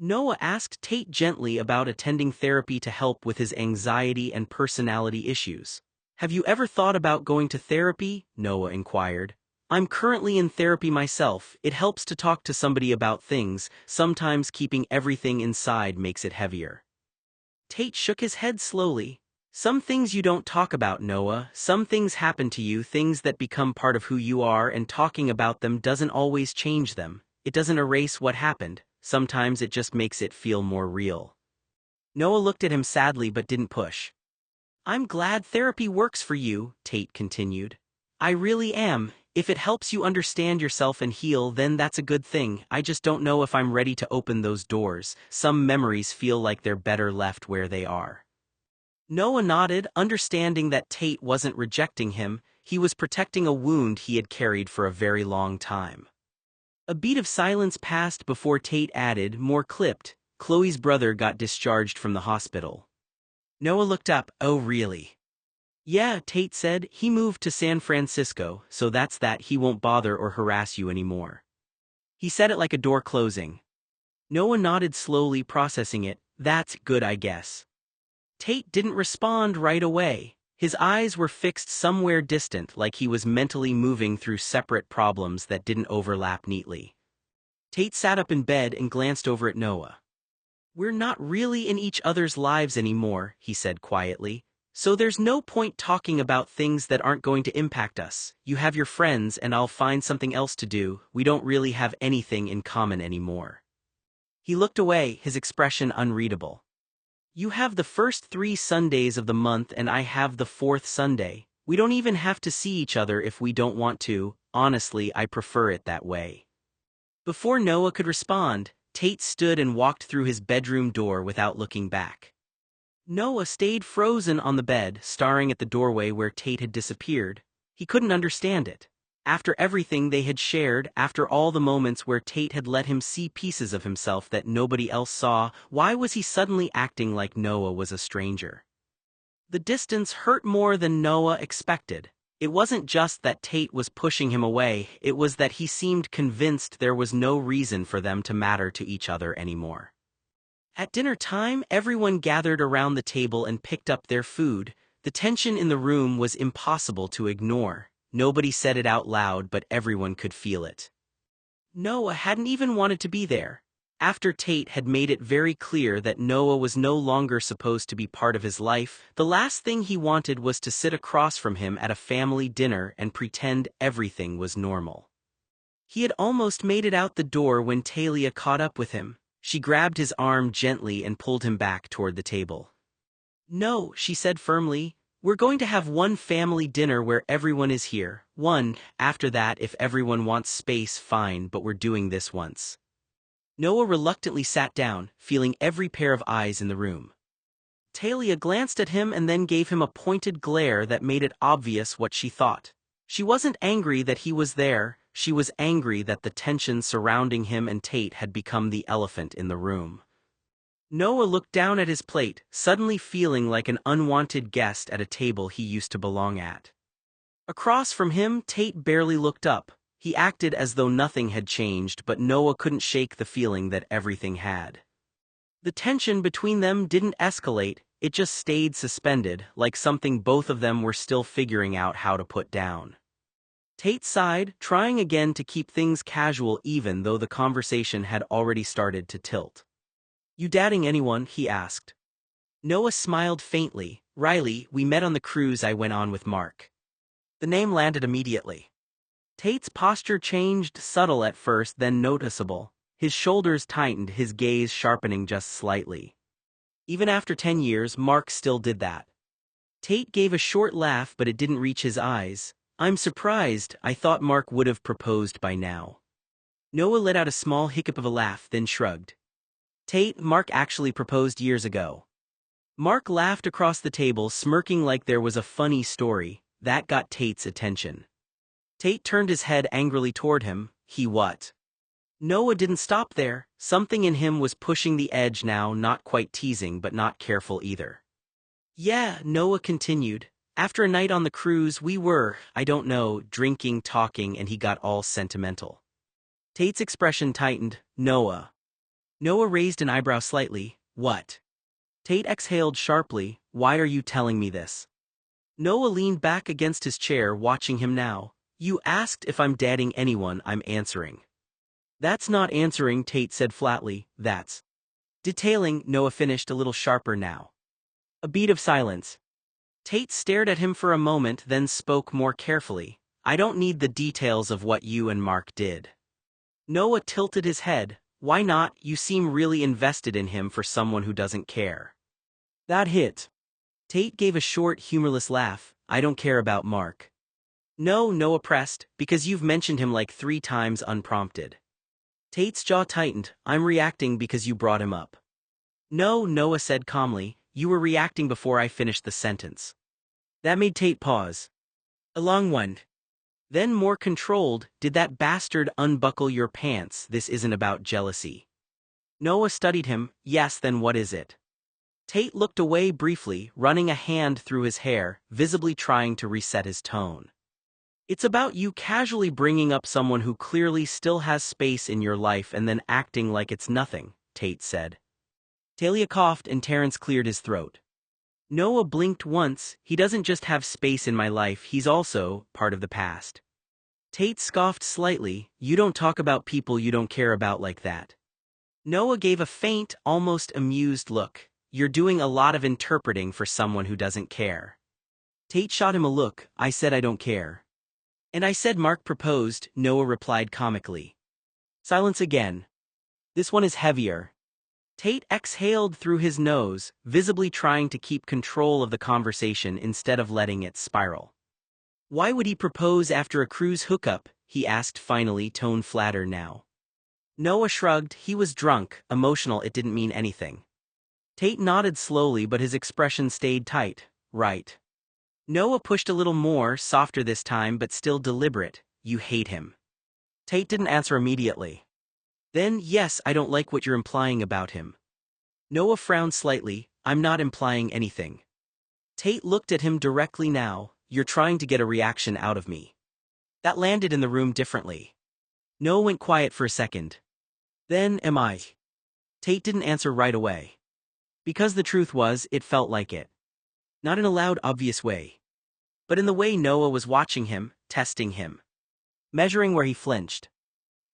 Noah asked Tate gently about attending therapy to help with his anxiety and personality issues. Have you ever thought about going to therapy? Noah inquired. I'm currently in therapy myself. It helps to talk to somebody about things. Sometimes keeping everything inside makes it heavier. Tate shook his head slowly. Some things you don't talk about, Noah. Some things happen to you, things that become part of who you are, and talking about them doesn't always change them. It doesn't erase what happened. Sometimes it just makes it feel more real. Noah looked at him sadly but didn't push. I'm glad therapy works for you, Tate continued. I really am. If it helps you understand yourself and heal, then that's a good thing. I just don't know if I'm ready to open those doors. Some memories feel like they're better left where they are. Noah nodded, understanding that Tate wasn't rejecting him. He was protecting a wound he had carried for a very long time. A beat of silence passed before Tate added, more clipped, Chloe's brother got discharged from the hospital. Noah looked up. Oh, really? Yeah, Tate said. He moved to San Francisco, so that's that. He won't bother or harass you anymore. He said it like a door closing. Noah nodded slowly, processing it. That's good, I guess. Tate didn't respond right away. His eyes were fixed somewhere distant, like he was mentally moving through separate problems that didn't overlap neatly. Tate sat up in bed and glanced over at Noah. We're not really in each other's lives anymore, he said quietly, so there's no point talking about things that aren't going to impact us. You have your friends and I'll find something else to do. We don't really have anything in common anymore. He looked away, his expression unreadable. You have the first 3 Sundays of the month and I have the 4th Sunday. We don't even have to see each other if we don't want to. Honestly, I prefer it that way. Before Noah could respond, Tate stood and walked through his bedroom door without looking back. Noah stayed frozen on the bed, staring at the doorway where Tate had disappeared. He couldn't understand it. After everything they had shared, after all the moments where Tate had let him see pieces of himself that nobody else saw, why was he suddenly acting like Noah was a stranger? The distance hurt more than Noah expected. It wasn't just that Tate was pushing him away, it was that he seemed convinced there was no reason for them to matter to each other anymore. At dinner time, everyone gathered around the table and picked up their food. The tension in the room was impossible to ignore. Nobody said it out loud, but everyone could feel it. Noah hadn't even wanted to be there. After Tate had made it very clear that Noah was no longer supposed to be part of his life, the last thing he wanted was to sit across from him at a family dinner and pretend everything was normal. He had almost made it out the door when Talia caught up with him. She grabbed his arm gently and pulled him back toward the table. No, she said firmly. We're going to have one family dinner where everyone is here. One, after that if everyone wants space, fine, but we're doing this once. Noah reluctantly sat down, feeling every pair of eyes in the room. Talia glanced at him and then gave him a pointed glare that made it obvious what she thought. She wasn't angry that he was there, she was angry that the tension surrounding him and Tate had become the elephant in the room. Noah looked down at his plate, suddenly feeling like an unwanted guest at a table he used to belong at. Across from him, Tate barely looked up. He acted as though nothing had changed, but Noah couldn't shake the feeling that everything had. The tension between them didn't escalate, it just stayed suspended, like something both of them were still figuring out how to put down. Tate sighed, trying again to keep things casual even though the conversation had already started to tilt. You dating anyone? He asked. Noah smiled faintly. Riley, we met on the cruise I went on with Mark. The name landed immediately. Tate's posture changed, subtle at first, then noticeable. His shoulders tightened, his gaze sharpening just slightly. Even after 10 years, Mark still did that. Tate gave a short laugh, but it didn't reach his eyes. I'm surprised, I thought Mark would have proposed by now. Noah let out a small hiccup of a laugh, then shrugged. Tate, Mark actually proposed years ago. Mark laughed across the table, smirking like there was a funny story. That got Tate's attention. Tate turned his head angrily toward him. He what? Noah didn't stop there. Something in him was pushing the edge now, not quite teasing but not careful either. Yeah, Noah continued. After a night on the cruise we were, I don't know, drinking, talking, and he got all sentimental. Tate's expression tightened. Noah. Noah raised an eyebrow slightly. What? Tate exhaled sharply. Why are you telling me this? Noah leaned back against his chair, watching him now. You asked if I'm dating anyone. I'm answering. That's not answering, Tate said flatly. That's detailing, Noah finished a little sharper now. A beat of silence. Tate stared at him for a moment, then spoke more carefully. I don't need the details of what you and Mark did. Noah tilted his head. Why not? You seem really invested in him for someone who doesn't care. That hit. Tate gave a short, humorless laugh. I don't care about Mark. No, Noah pressed, because you've mentioned him like 3 times unprompted. Tate's jaw tightened. I'm reacting because you brought him up. No, Noah said calmly. You were reacting before I finished the sentence. That made Tate pause. A long one. Then more controlled, did that bastard unbuckle your pants? This isn't about jealousy. Noah studied him. Yes, then what is it? Tate looked away briefly, running a hand through his hair, visibly trying to reset his tone. It's about you casually bringing up someone who clearly still has space in your life and then acting like it's nothing, Tate said. Talia coughed and Terrence cleared his throat. Noah blinked once. He doesn't just have space in my life, he's also part of the past. Tate scoffed slightly. You don't talk about people you don't care about like that. Noah gave a faint, almost amused look. You're doing a lot of interpreting for someone who doesn't care. Tate shot him a look. I said I don't care. And I said Mark proposed, Noah replied comically. Silence again. This one is heavier. Tate exhaled through his nose, visibly trying to keep control of the conversation instead of letting it spiral. Why would he propose after a cruise hookup? He asked finally, tone flatter now. Noah shrugged. He was drunk, emotional, it didn't mean anything. Tate nodded slowly, but his expression stayed tight. Right. Noah pushed a little more, softer this time but still deliberate. You hate him. Tate didn't answer immediately. Then, yes, I don't like what you're implying about him. Noah frowned slightly. I'm not implying anything. Tate looked at him directly now. You're trying to get a reaction out of me. That landed in the room differently. Noah went quiet for a second. Then, am I? Tate didn't answer right away. Because the truth was, it felt like it. Not in a loud, obvious way. But in the way Noah was watching him, testing him. Measuring where he flinched.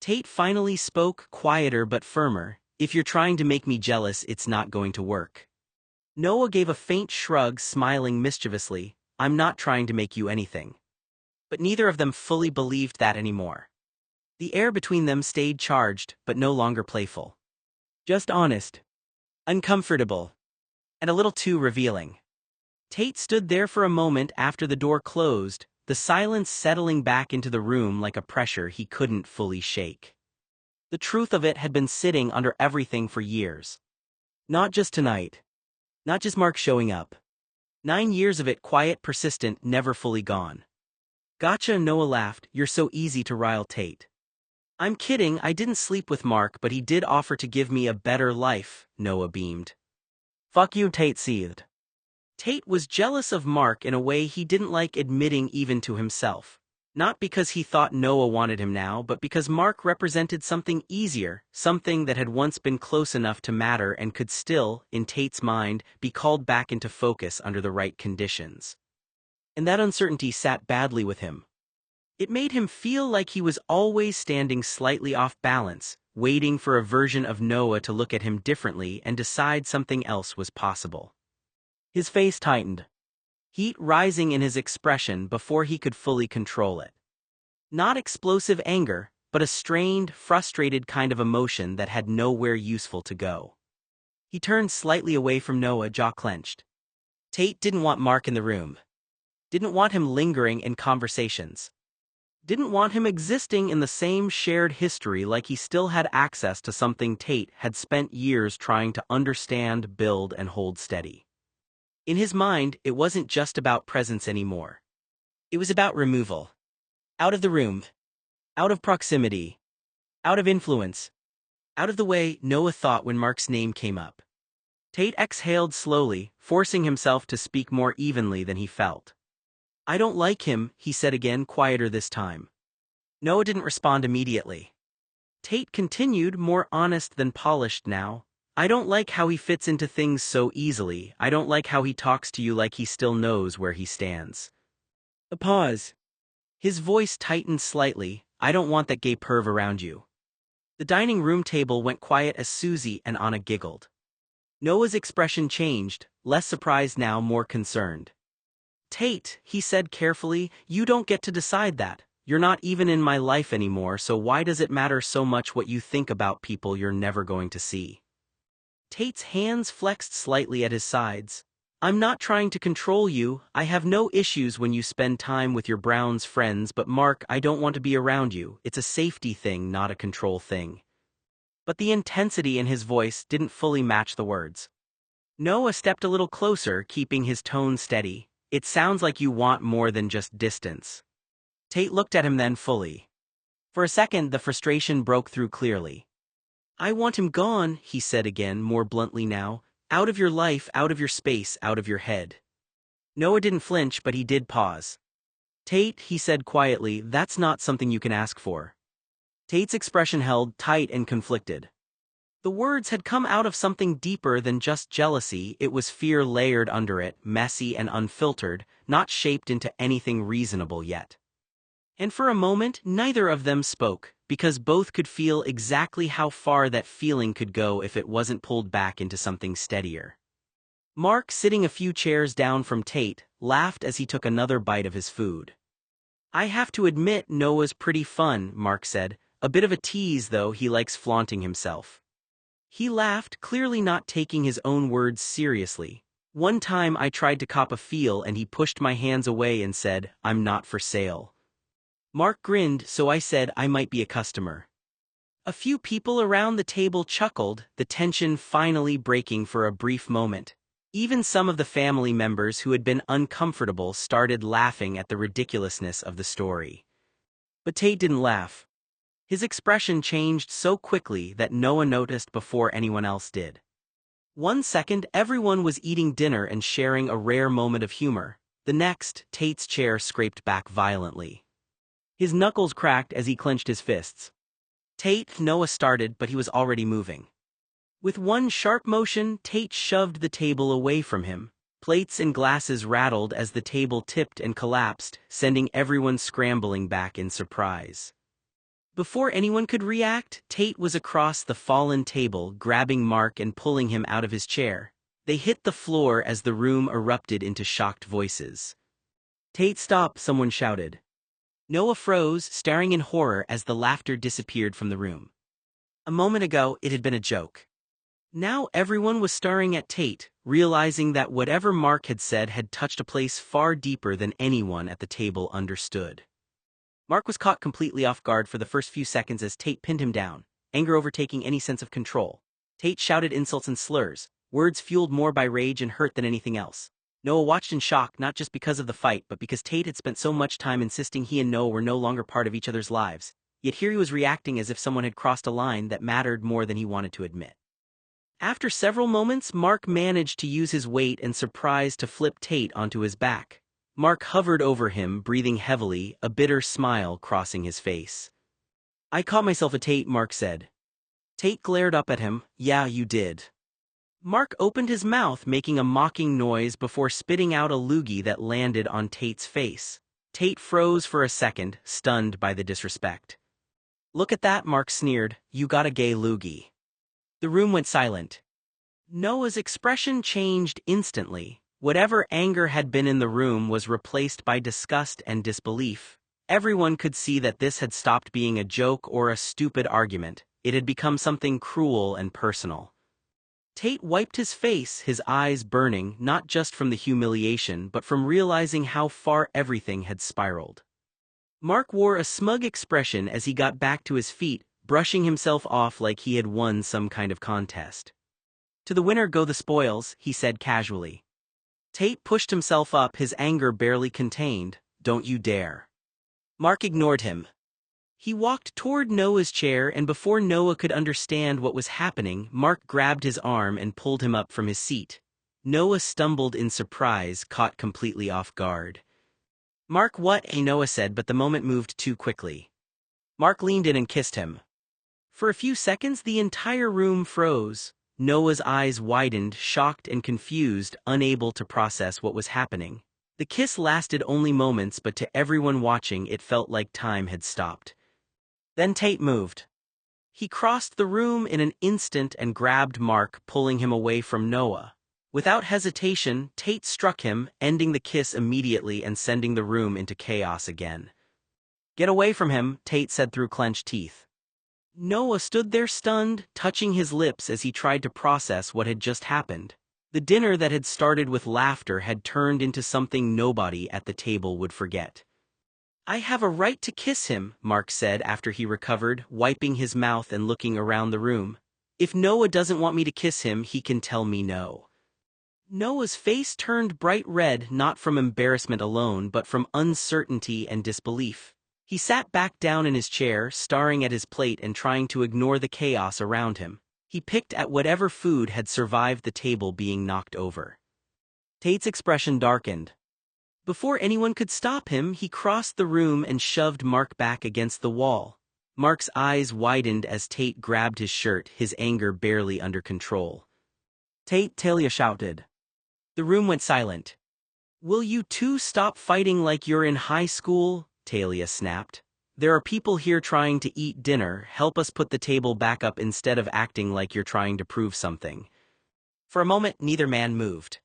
Tate finally spoke, quieter but firmer. If you're trying to make me jealous, it's not going to work. Noah gave a faint shrug, smiling mischievously. I'm not trying to make you anything. But neither of them fully believed that anymore. The air between them stayed charged, but no longer playful. Just honest. Uncomfortable. And a little too revealing. Tate stood there for a moment after the door closed, the silence settling back into the room like a pressure he couldn't fully shake. The truth of it had been sitting under everything for years. Not just tonight. Not just Mark showing up. 9 years of it, quiet, persistent, never fully gone. Gotcha, Noah laughed. You're so easy to rile, Tate. I'm kidding, I didn't sleep with Mark, but he did offer to give me a better life, Noah beamed. Fuck you, Tate seethed. Tate was jealous of Mark in a way he didn't like admitting even to himself. Not because he thought Noah wanted him now, but because Mark represented something easier, something that had once been close enough to matter and could still, in Tate's mind, be called back into focus under the right conditions. And that uncertainty sat badly with him. It made him feel like he was always standing slightly off balance, waiting for a version of Noah to look at him differently and decide something else was possible. His face tightened. Heat rising in his expression before he could fully control it. Not explosive anger, but a strained, frustrated kind of emotion that had nowhere useful to go. He turned slightly away from Noah, jaw clenched. Tate didn't want Mark in the room. Didn't want him lingering in conversations. Didn't want him existing in the same shared history like he still had access to something Tate had spent years trying to understand, build, and hold steady. In his mind, it wasn't just about presence anymore. It was about removal. Out of the room. Out of proximity. Out of influence. Out of the way, Noah thought when Mark's name came up. Tate exhaled slowly, forcing himself to speak more evenly than he felt. I don't like him, he said again, quieter this time. Noah didn't respond immediately. Tate continued, more honest than polished now. I don't like how he fits into things so easily. I don't like how he talks to you like he still knows where he stands. A pause. His voice tightened slightly. I don't want that gay perv around you. The dining room table went quiet as Susie and Anna giggled. Noah's expression changed, less surprised now, more concerned. Tate, he said carefully, you don't get to decide that. You're not even in my life anymore, so why does it matter so much what you think about people you're never going to see? Tate's hands flexed slightly at his sides. I'm not trying to control you. I have no issues when you spend time with your Browns friends, but Mark, I don't want to be around you. It's a safety thing, not a control thing. But the intensity in his voice didn't fully match the words. Noah stepped a little closer, keeping his tone steady. It sounds like you want more than just distance. Tate looked at him then fully. For a second, the frustration broke through clearly. I want him gone, he said again, more bluntly now. Out of your life, out of your space, out of your head. Noah didn't flinch, but he did pause. Tate, he said quietly, that's not something you can ask for. Tate's expression held tight and conflicted. The words had come out of something deeper than just jealousy. It was fear layered under it, messy and unfiltered, not shaped into anything reasonable yet. And for a moment, neither of them spoke, because both could feel exactly how far that feeling could go if it wasn't pulled back into something steadier. Mark, sitting a few chairs down from Tate, laughed as he took another bite of his food. I have to admit, Noah's pretty fun, Mark said. A bit of a tease, though. He likes flaunting himself. He laughed, clearly not taking his own words seriously. One time I tried to cop a feel and he pushed my hands away and said, I'm not for sale. Mark grinned, so I said I might be a customer. A few people around the table chuckled, the tension finally breaking for a brief moment. Even some of the family members who had been uncomfortable started laughing at the ridiculousness of the story. But Tate didn't laugh. His expression changed so quickly that Noah noticed before anyone else did. 1 second, everyone was eating dinner and sharing a rare moment of humor. The next, Tate's chair scraped back violently. His knuckles cracked as he clenched his fists. Tate, Noah started, but he was already moving. With one sharp motion, Tate shoved the table away from him. Plates and glasses rattled as the table tipped and collapsed, sending everyone scrambling back in surprise. Before anyone could react, Tate was across the fallen table, grabbing Mark and pulling him out of his chair. They hit the floor as the room erupted into shocked voices. Tate, stop, someone shouted. Noah froze, staring in horror as the laughter disappeared from the room. A moment ago, it had been a joke. Now everyone was staring at Tate, realizing that whatever Mark had said had touched a place far deeper than anyone at the table understood. Mark was caught completely off guard for the first few seconds as Tate pinned him down, anger overtaking any sense of control. Tate shouted insults and slurs, words fueled more by rage and hurt than anything else. Noah watched in shock, not just because of the fight, but because Tate had spent so much time insisting he and Noah were no longer part of each other's lives. Yet here he was reacting as if someone had crossed a line that mattered more than he wanted to admit. After several moments, Mark managed to use his weight and surprise to flip Tate onto his back. Mark hovered over him, breathing heavily, a bitter smile crossing his face. I caught myself at Tate, Mark said. Tate glared up at him. Yeah, you did. Mark opened his mouth, making a mocking noise before spitting out a loogie that landed on Tate's face. Tate froze for a second, stunned by the disrespect. Look at that, Mark sneered. You got a gay loogie. The room went silent. Noah's expression changed instantly. Whatever anger had been in the room was replaced by disgust and disbelief. Everyone could see that this had stopped being a joke or a stupid argument. It had become something cruel and personal. Tate wiped his face, his eyes burning, not just from the humiliation but from realizing how far everything had spiraled. Mark wore a smug expression as he got back to his feet, brushing himself off like he had won some kind of contest. To the winner go the spoils, he said casually. Tate pushed himself up, his anger barely contained. Don't you dare. Mark ignored him. He walked toward Noah's chair, and before Noah could understand what was happening, Mark grabbed his arm and pulled him up from his seat. Noah stumbled in surprise, caught completely off guard. Mark, what? Noah said, but the moment moved too quickly. Mark leaned in and kissed him. For a few seconds the entire room froze. Noah's eyes widened, shocked and confused, unable to process what was happening. The kiss lasted only moments, but to everyone watching it felt like time had stopped. Then Tate moved. He crossed the room in an instant and grabbed Mark, pulling him away from Noah. Without hesitation, Tate struck him, ending the kiss immediately and sending the room into chaos again. "Get away from him," Tate said through clenched teeth. Noah stood there stunned, touching his lips as he tried to process what had just happened. The dinner that had started with laughter had turned into something nobody at the table would forget. "I have a right to kiss him," Mark said after he recovered, wiping his mouth and looking around the room. "If Noah doesn't want me to kiss him, he can tell me no." Noah's face turned bright red, not from embarrassment alone but from uncertainty and disbelief. He sat back down in his chair, staring at his plate and trying to ignore the chaos around him. He picked at whatever food had survived the table being knocked over. Tate's expression darkened. Before anyone could stop him, he crossed the room and shoved Mark back against the wall. Mark's eyes widened as Tate grabbed his shirt, his anger barely under control. "Tate," Talia shouted. The room went silent. "Will you two stop fighting like you're in high school?" Talia snapped. "There are people here trying to eat dinner. Help us put the table back up instead of acting like you're trying to prove something." For a moment, neither man moved.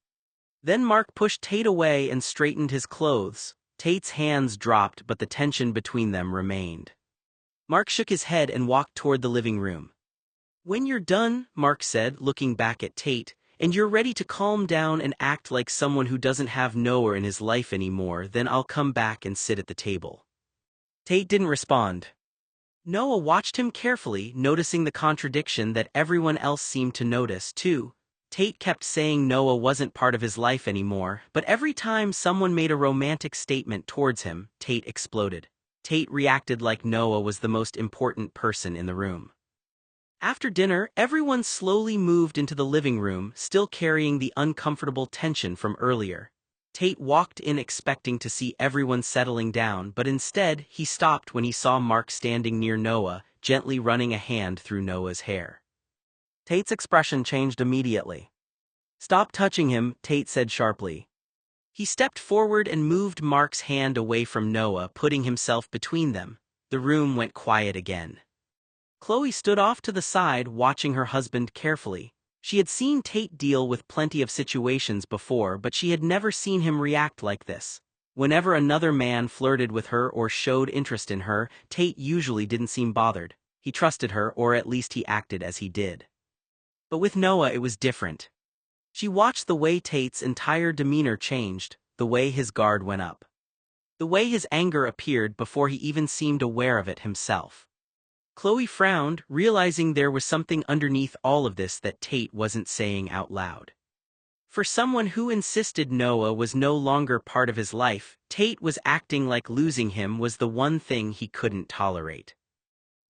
Then Mark pushed Tate away and straightened his clothes. Tate's hands dropped, but the tension between them remained. Mark shook his head and walked toward the living room. "When you're done," Mark said, looking back at Tate, "and you're ready to calm down and act like someone who doesn't have Noah in his life anymore, then I'll come back and sit at the table." Tate didn't respond. Noah watched him carefully, noticing the contradiction that everyone else seemed to notice, too. Tate kept saying Noah wasn't part of his life anymore, but every time someone made a romantic statement towards him, Tate exploded. Tate reacted like Noah was the most important person in the room. After dinner, everyone slowly moved into the living room, still carrying the uncomfortable tension from earlier. Tate walked in expecting to see everyone settling down, but instead, he stopped when he saw Mark standing near Noah, gently running a hand through Noah's hair. Tate's expression changed immediately. "Stop touching him," Tate said sharply. He stepped forward and moved Mark's hand away from Noah, putting himself between them. The room went quiet again. Chloe stood off to the side, watching her husband carefully. She had seen Tate deal with plenty of situations before, but she had never seen him react like this. Whenever another man flirted with her or showed interest in her, Tate usually didn't seem bothered. He trusted her, or at least he acted as he did. But with Noah it was different. She watched the way Tate's entire demeanor changed, the way his guard went up. The way his anger appeared before he even seemed aware of it himself. Chloe frowned, realizing there was something underneath all of this that Tate wasn't saying out loud. For someone who insisted Noah was no longer part of his life, Tate was acting like losing him was the one thing he couldn't tolerate.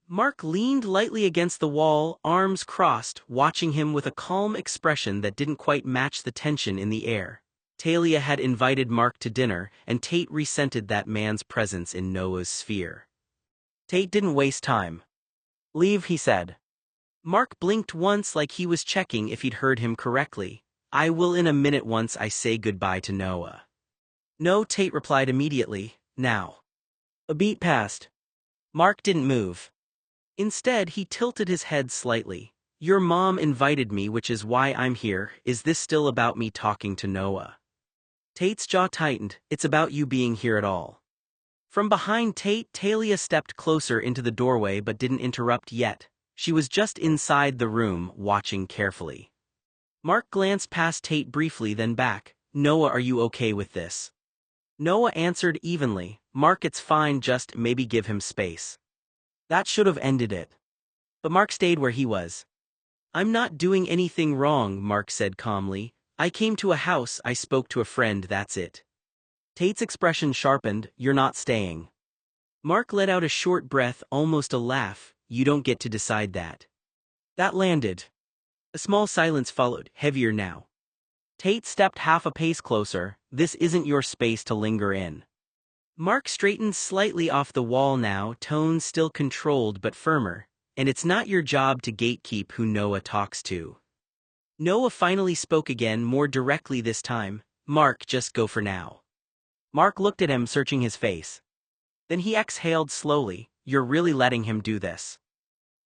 Mark leaned lightly against the wall, arms crossed, watching him with a calm expression that didn't quite match the tension in the air. Talia had invited Mark to dinner, and Tate resented that man's presence in Noah's sphere. Tate didn't waste time. "Leave," he said. Mark blinked once like he was checking if he'd heard him correctly. "I will in a minute once I say goodbye to Noah." "No," Tate replied immediately. "Now." A beat passed. Mark didn't move. Instead, he tilted his head slightly. "Your mom invited me, which is why I'm here. Is this still about me talking to Noah?" Tate's jaw tightened. "It's about you being here at all." From behind Tate, Talia stepped closer into the doorway but didn't interrupt yet. She was just inside the room, watching carefully. Mark glanced past Tate briefly, then back. "Noah, are you okay with this?" Noah answered evenly. "Mark, it's fine, just maybe give him space." That should have ended it. But Mark stayed where he was. "I'm not doing anything wrong," Mark said calmly. "I came to a house, I spoke to a friend, that's it." Tate's expression sharpened. "You're not staying." Mark let out a short breath, almost a laugh. "You don't get to decide that." That landed. A small silence followed, heavier now. Tate stepped half a pace closer. "This isn't your space to linger in." Mark straightened slightly off the wall now, tone still controlled but firmer. and it's not your job to gatekeep who Noah talks to. Noah finally spoke again, more directly this time. Mark, just go for now. Mark looked at him, searching his face. Then he exhaled slowly. You're really letting him do this?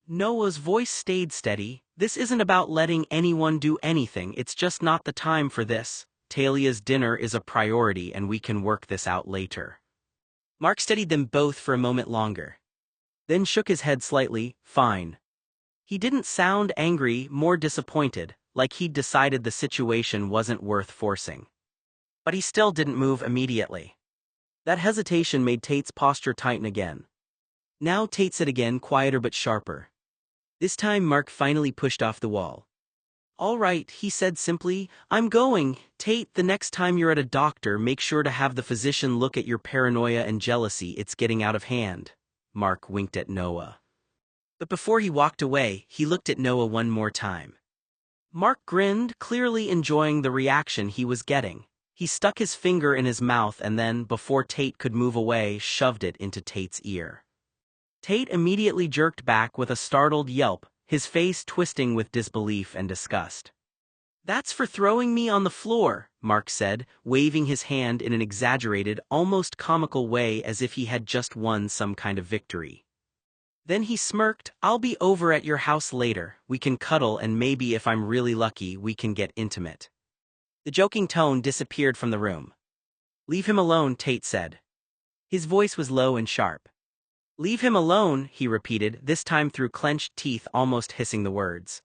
Noah's voice stayed steady. This isn't about letting anyone do anything, it's just not the time for this. Talia's dinner is a priority and we can work this out later. Mark studied them both for a moment longer. Then shook his head slightly. Fine. He didn't sound angry, more disappointed, like he'd decided the situation wasn't worth forcing. But he still didn't move immediately. That hesitation made Tate's posture tighten again. Now Tate said again, quieter but sharper. This time Mark finally pushed off the wall. All right, he said simply, I'm going. Tate, the next time you're at a doctor, make sure to have the physician look at your paranoia and jealousy. It's getting out of hand. Mark winked at Noah. But before he walked away, he looked at Noah one more time. Mark grinned, clearly enjoying the reaction he was getting. He stuck his finger in his mouth and then, before Tate could move away, shoved it into Tate's ear. Tate immediately jerked back with a startled yelp, his face twisting with disbelief and disgust. That's for throwing me on the floor, Mark said, waving his hand in an exaggerated, almost comical way as if he had just won some kind of victory. Then he smirked, I'll be over at your house later, we can cuddle and maybe if I'm really lucky we can get intimate. The joking tone disappeared from the room. Leave him alone, Tate said. His voice was low and sharp. Leave him alone, he repeated, this time through clenched teeth, almost hissing the words.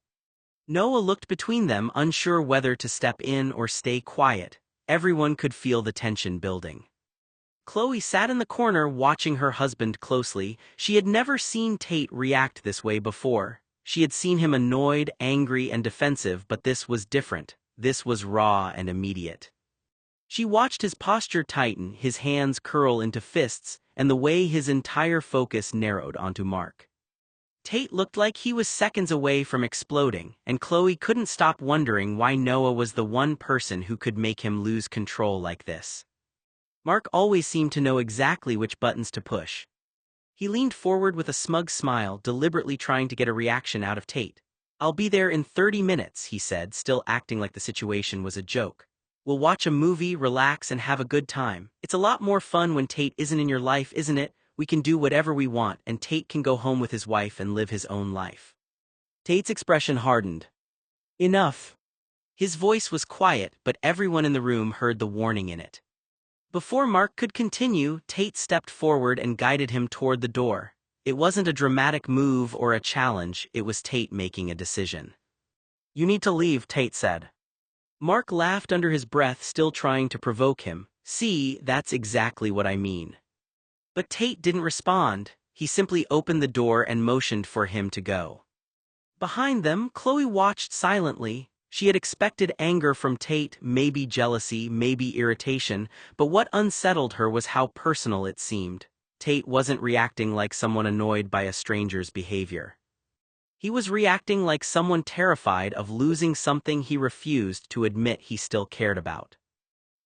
Noah looked between them, unsure whether to step in or stay quiet. Everyone could feel the tension building. Chloe sat in the corner watching her husband closely. She had never seen Tate react this way before. She had seen him annoyed, angry, and defensive, but this was different. This was raw and immediate. She watched his posture tighten, his hands curl into fists, and the way his entire focus narrowed onto Mark. Tate looked like he was seconds away from exploding, and Chloe couldn't stop wondering why Noah was the one person who could make him lose control like this. Mark always seemed to know exactly which buttons to push. He leaned forward with a smug smile, deliberately trying to get a reaction out of Tate. I'll be there in 30 minutes, he said, still acting like the situation was a joke. We'll watch a movie, relax, and have a good time. It's a lot more fun when Tate isn't in your life, isn't it? We can do whatever we want, and Tate can go home with his wife and live his own life. Tate's expression hardened. Enough. His voice was quiet, but everyone in the room heard the warning in it. Before Mark could continue, Tate stepped forward and guided him toward the door. It wasn't a dramatic move or a challenge, it was Tate making a decision. You need to leave, Tate said. Mark laughed under his breath, still trying to provoke him. See, that's exactly what I mean. But Tate didn't respond. He simply opened the door and motioned for him to go. Behind them, Chloe watched silently. She had expected anger from Tate, maybe jealousy, maybe irritation, but what unsettled her was how personal it seemed. Tate wasn't reacting like someone annoyed by a stranger's behavior. He was reacting like someone terrified of losing something he refused to admit he still cared about.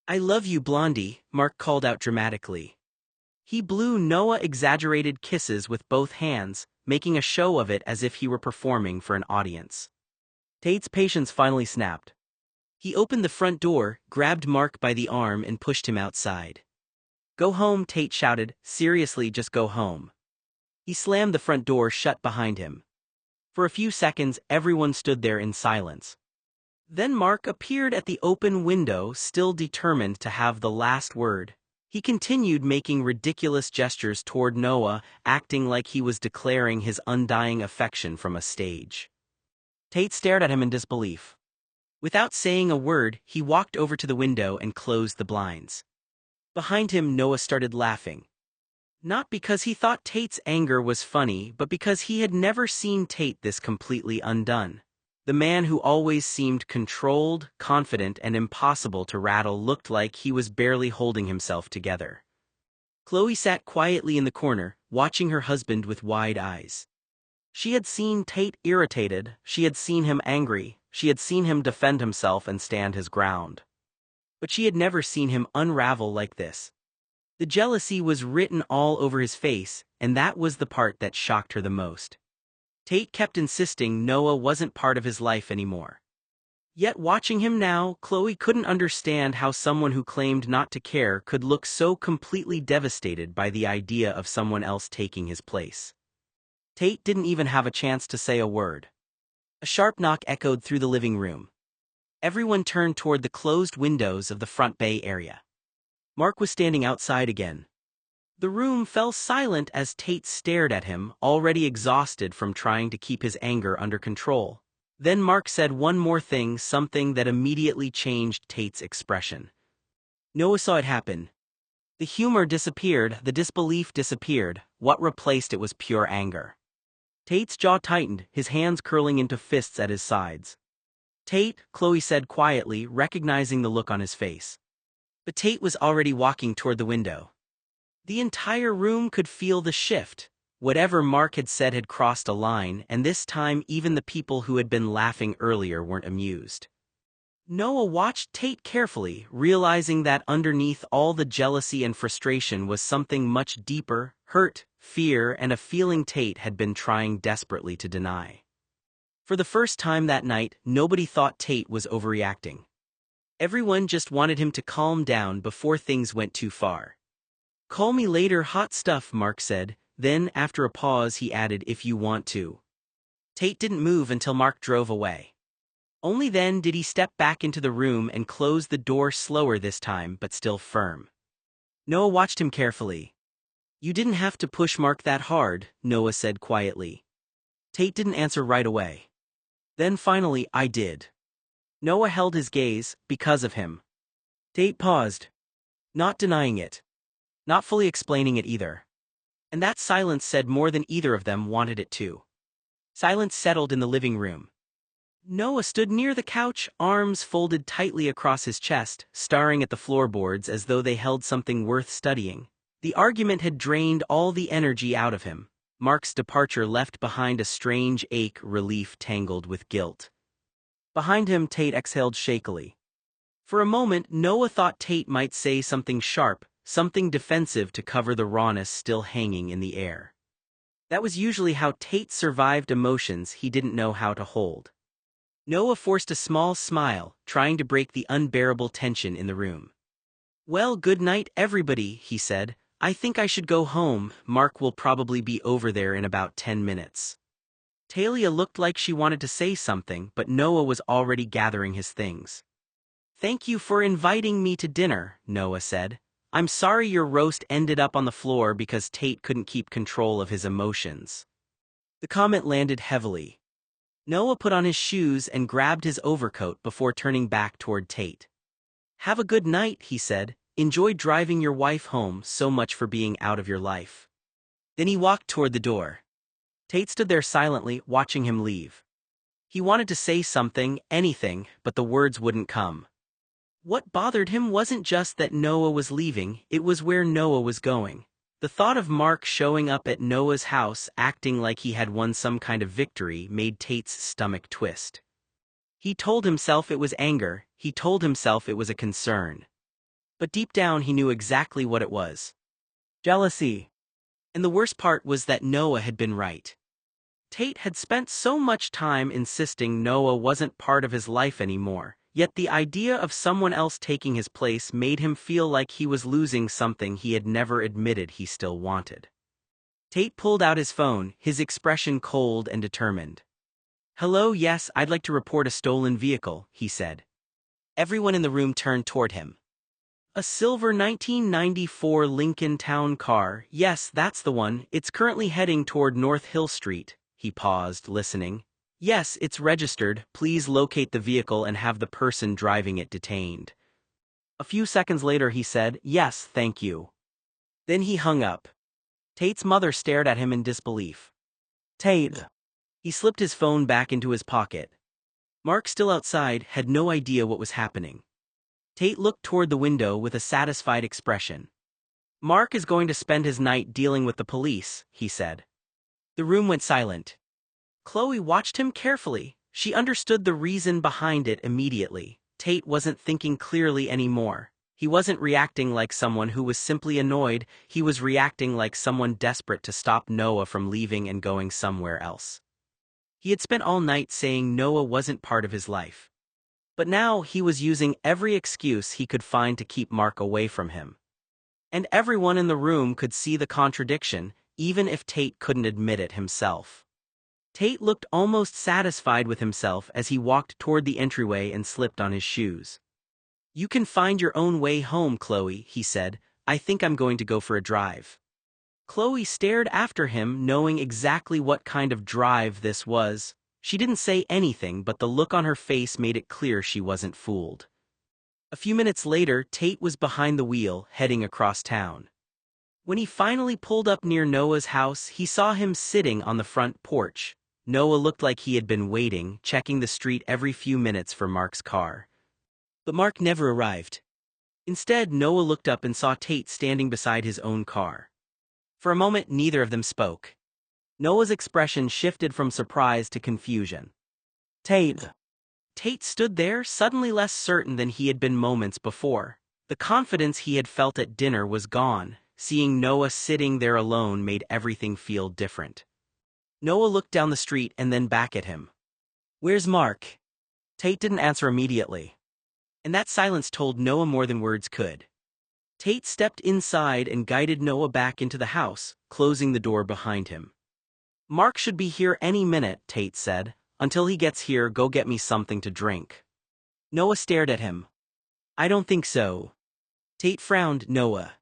I love you, Blondie, Mark called out dramatically. He blew Noah exaggerated kisses with both hands, making a show of it as if he were performing for an audience. Tate's patience finally snapped. He opened the front door, grabbed Mark by the arm and pushed him outside. Go home, Tate shouted. Seriously, just go home. He slammed the front door shut behind him. For a few seconds, everyone stood there in silence. Then Mark appeared at the open window, still determined to have the last word. He continued making ridiculous gestures toward Noah, acting like he was declaring his undying affection from a stage. Tate stared at him in disbelief. Without saying a word, he walked over to the window and closed the blinds. Behind him, Noah started laughing. Not because he thought Tate's anger was funny, but because he had never seen Tate this completely undone. The man who always seemed controlled, confident, and impossible to rattle looked like he was barely holding himself together. Chloe sat quietly in the corner, watching her husband with wide eyes. She had seen Tate irritated, she had seen him angry, she had seen him defend himself and stand his ground. But she had never seen him unravel like this. The jealousy was written all over his face, and that was the part that shocked her the most. Tate kept insisting Noah wasn't part of his life anymore. Yet watching him now, Chloe couldn't understand how someone who claimed not to care could look so completely devastated by the idea of someone else taking his place. Tate didn't even have a chance to say a word. A sharp knock echoed through the living room. Everyone turned toward the closed windows of the front bay area. Mark was standing outside again. The room fell silent as Tate stared at him, already exhausted from trying to keep his anger under control. Then Mark said one more thing, something that immediately changed Tate's expression. Noah saw it happen. The humor disappeared, the disbelief disappeared. What replaced it was pure anger. Tate's jaw tightened, his hands curling into fists at his sides. Tate, Chloe said quietly, recognizing the look on his face. But Tate was already walking toward the window. The entire room could feel the shift. Whatever Mark had said had crossed a line, and this time even the people who had been laughing earlier weren't amused. Noah watched Tate carefully, realizing that underneath all the jealousy and frustration was something much deeper: hurt, fear, and a feeling Tate had been trying desperately to deny. For the first time that night, nobody thought Tate was overreacting. Everyone just wanted him to calm down before things went too far. "Call me later, hot stuff," Mark said. Then, after a pause, he added, "if you want to." Tate didn't move until Mark drove away. Only then did he step back into the room and close the door, slower this time, but still firm. Noah watched him carefully. "You didn't have to push Mark that hard," Noah said quietly. Tate didn't answer right away. Then finally, "I did." Noah held his gaze, because of him. Tate paused. Not denying it. Not fully explaining it either. And that silence said more than either of them wanted it to. Silence settled in the living room. Noah stood near the couch, arms folded tightly across his chest, staring at the floorboards as though they held something worth studying. The argument had drained all the energy out of him. Mark's departure left behind a strange ache, relief tangled with guilt. Behind him, Tate exhaled shakily. For a moment, Noah thought Tate might say something sharp, something defensive to cover the rawness still hanging in the air. That was usually how Tate survived emotions he didn't know how to hold. Noah forced a small smile, trying to break the unbearable tension in the room. "Well, good night, everybody," he said. "I think I should go home. Mark will probably be over there in about 10 minutes. Talia looked like she wanted to say something, but Noah was already gathering his things. "Thank you for inviting me to dinner," Noah said. "I'm sorry your roast ended up on the floor because Tate couldn't keep control of his emotions." The comment landed heavily. Noah put on his shoes and grabbed his overcoat before turning back toward Tate. "Have a good night," he said. "Enjoy driving your wife home, so much for being out of your life." Then he walked toward the door. Tate stood there silently, watching him leave. He wanted to say something, anything, but the words wouldn't come. What bothered him wasn't just that Noah was leaving, it was where Noah was going. The thought of Mark showing up at Noah's house acting like he had won some kind of victory made Tate's stomach twist. He told himself it was anger, he told himself it was a concern. But deep down he knew exactly what it was. Jealousy. And the worst part was that Noah had been right. Tate had spent so much time insisting Noah wasn't part of his life anymore. Yet the idea of someone else taking his place made him feel like he was losing something he had never admitted he still wanted. Tate pulled out his phone, his expression cold and determined. "Hello, yes, I'd like to report a stolen vehicle," he said. Everyone in the room turned toward him. "A silver 1994 Lincoln Town car, yes, that's the one, it's currently heading toward North Hill Street." He paused, listening. "Yes, it's registered. Please locate the vehicle and have the person driving it detained." A few seconds later he said, "Yes, thank you." Then he hung up. Tate's mother stared at him in disbelief. "Tate." He slipped his phone back into his pocket. Mark, still outside, had no idea what was happening. Tate looked toward the window with a satisfied expression. "Mark is going to spend his night dealing with the police," he said. The room went silent. Chloe watched him carefully. She understood the reason behind it immediately. Tate wasn't thinking clearly anymore. He wasn't reacting like someone who was simply annoyed, he was reacting like someone desperate to stop Noah from leaving and going somewhere else. He had spent all night saying Noah wasn't part of his life. But now he was using every excuse he could find to keep Mark away from him. And everyone in the room could see the contradiction, even if Tate couldn't admit it himself. Tate looked almost satisfied with himself as he walked toward the entryway and slipped on his shoes. "You can find your own way home, Chloe," he said. "I think I'm going to go for a drive." Chloe stared after him, knowing exactly what kind of drive this was. She didn't say anything, but the look on her face made it clear she wasn't fooled. A few minutes later, Tate was behind the wheel, heading across town. When he finally pulled up near Noah's house, he saw him sitting on the front porch. Noah looked like he had been waiting, checking the street every few minutes for Mark's car. But Mark never arrived. Instead, Noah looked up and saw Tate standing beside his own car. For a moment, neither of them spoke. Noah's expression shifted from surprise to confusion. "Tate." Tate stood there, suddenly less certain than he had been moments before. The confidence he had felt at dinner was gone. Seeing Noah sitting there alone made everything feel different. Noah looked down the street and then back at him. "Where's Mark?" Tate didn't answer immediately. And that silence told Noah more than words could. Tate stepped inside and guided Noah back into the house, closing the door behind him. "Mark should be here any minute," Tate said. "Until he gets here, go get me something to drink." Noah stared at him. "I don't think so." Tate frowned. "Noah."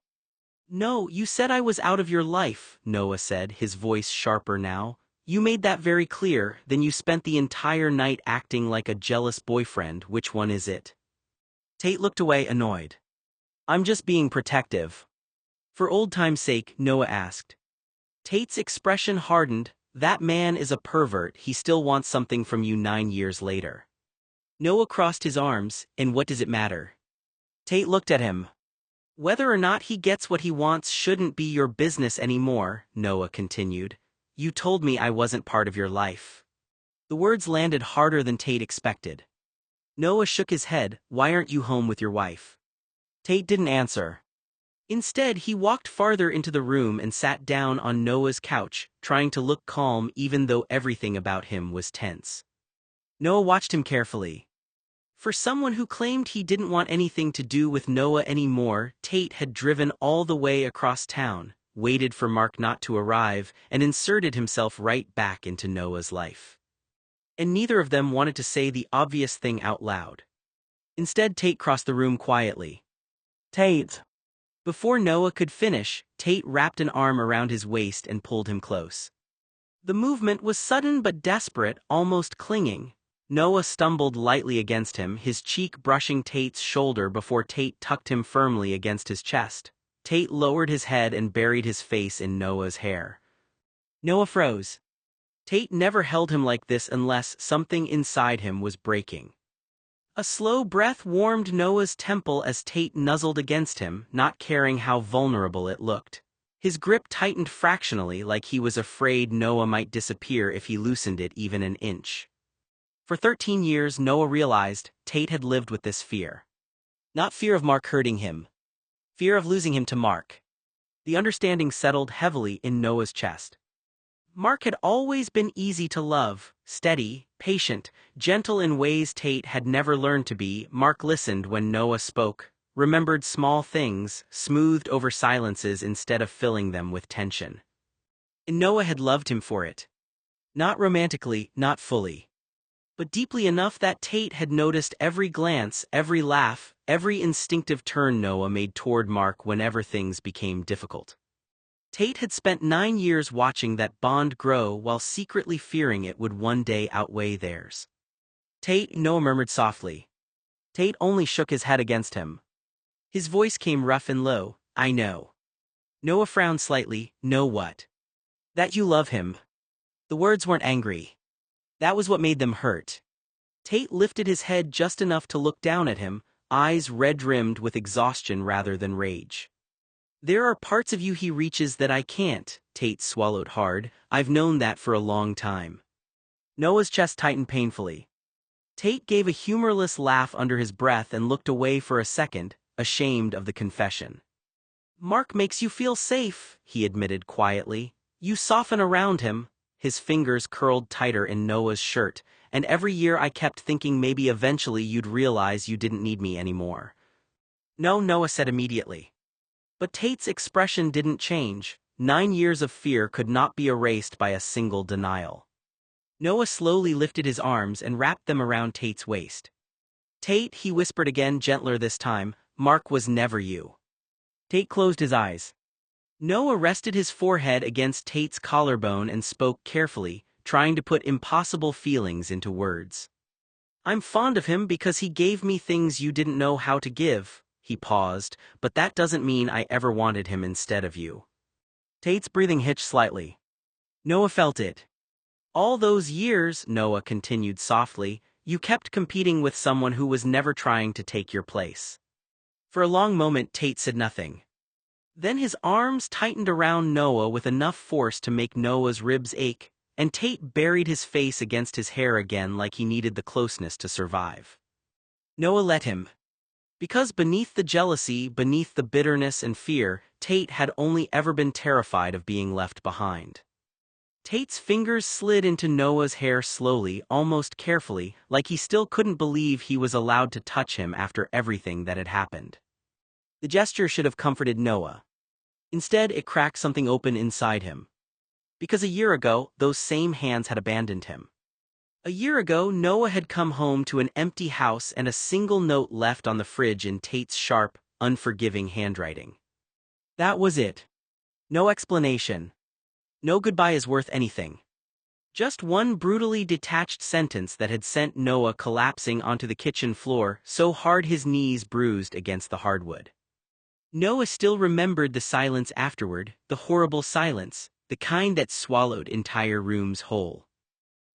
"No, you said I was out of your life," Noah said, his voice sharper now. "You made that very clear, then you spent the entire night acting like a jealous boyfriend. Which one is it?" Tate looked away, annoyed. "I'm just being protective." "For old time's sake," Noah asked. Tate's expression hardened. "That man is a pervert. He still wants something from you 9 years later." Noah crossed his arms. "And what does it matter?" Tate looked at him. "Whether or not he gets what he wants shouldn't be your business anymore," Noah continued. "You told me I wasn't part of your life." The words landed harder than Tate expected. Noah shook his head. "Why aren't you home with your wife?" Tate didn't answer. Instead, he walked farther into the room and sat down on Noah's couch, trying to look calm even though everything about him was tense. Noah watched him carefully. For someone who claimed he didn't want anything to do with Noah anymore, Tate had driven all the way across town, waited for Mark not to arrive, and inserted himself right back into Noah's life. And neither of them wanted to say the obvious thing out loud. Instead, Tate crossed the room quietly. "Tate." Before Noah could finish, Tate wrapped an arm around his waist and pulled him close. The movement was sudden but desperate, almost clinging. Noah stumbled lightly against him, his cheek brushing Tate's shoulder before Tate tucked him firmly against his chest. Tate lowered his head and buried his face in Noah's hair. Noah froze. Tate never held him like this unless something inside him was breaking. A slow breath warmed Noah's temple as Tate nuzzled against him, not caring how vulnerable it looked. His grip tightened fractionally, like he was afraid Noah might disappear if he loosened it even an inch. For 13 years, Noah realized Tate had lived with this fear. Not fear of Mark hurting him. Fear of losing him to Mark. The understanding settled heavily in Noah's chest. Mark had always been easy to love, steady, patient, gentle in ways Tate had never learned to be. Mark listened when Noah spoke, remembered small things, smoothed over silences instead of filling them with tension. And Noah had loved him for it. Not romantically, not fully. But deeply enough that Tate had noticed every glance, every laugh, every instinctive turn Noah made toward Mark whenever things became difficult. Tate had spent 9 years watching that bond grow while secretly fearing it would one day outweigh theirs. "Tate," Noah murmured softly. Tate only shook his head against him. His voice came rough and low. "I know." Noah frowned slightly. "Know what?" "That you love him." The words weren't angry. That was what made them hurt. Tate lifted his head just enough to look down at him, eyes red-rimmed with exhaustion rather than rage. "There are parts of you he reaches that I can't," Tate swallowed hard. "I've known that for a long time." Noah's chest tightened painfully. Tate gave a humorless laugh under his breath and looked away for a second, ashamed of the confession. "Mark makes you feel safe," he admitted quietly. "You soften around him. his fingers curled tighter in Noah's shirt, and every year I kept thinking maybe eventually you'd realize you didn't need me anymore. No, Noah said immediately. But Tate's expression didn't change. 9 years of fear could not be erased by a single denial. Noah slowly lifted his arms and wrapped them around Tate's waist. Tate, he whispered again, gentler this time, Mark was never you. Tate closed his eyes. Noah rested his forehead against Tate's collarbone and spoke carefully, trying to put impossible feelings into words. I'm fond of him because he gave me things you didn't know how to give. He paused, but that doesn't mean I ever wanted him instead of you. Tate's breathing hitched slightly. Noah felt it. All those years, Noah continued softly, you kept competing with someone who was never trying to take your place. For a long moment Tate said nothing. Then his arms tightened around Noah with enough force to make Noah's ribs ache, and Tate buried his face against his hair again like he needed the closeness to survive. Noah let him. Because beneath the jealousy, beneath the bitterness and fear, Tate had only ever been terrified of being left behind. Tate's fingers slid into Noah's hair slowly, almost carefully, like he still couldn't believe he was allowed to touch him after everything that had happened. The gesture should have comforted Noah. Instead, it cracked something open inside him. Because a year ago, those same hands had abandoned him. A year ago, Noah had come home to an empty house and a single note left on the fridge in Tate's sharp, unforgiving handwriting. That was it. No explanation. No goodbye is worth anything. Just one brutally detached sentence that had sent Noah collapsing onto the kitchen floor so hard his knees bruised against the hardwood. Noah still remembered the silence afterward, the horrible silence, the kind that swallowed entire rooms whole.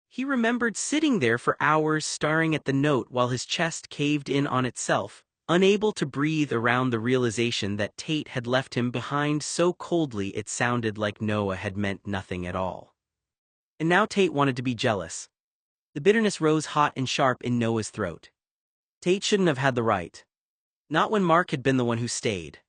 He remembered sitting there for hours staring at the note while his chest caved in on itself, unable to breathe around the realization that Tate had left him behind so coldly it sounded like Noah had meant nothing at all. And now Tate wanted to be jealous. The bitterness rose hot and sharp in Noah's throat. Tate shouldn't have had the right. Not when Mark had been the one who stayed.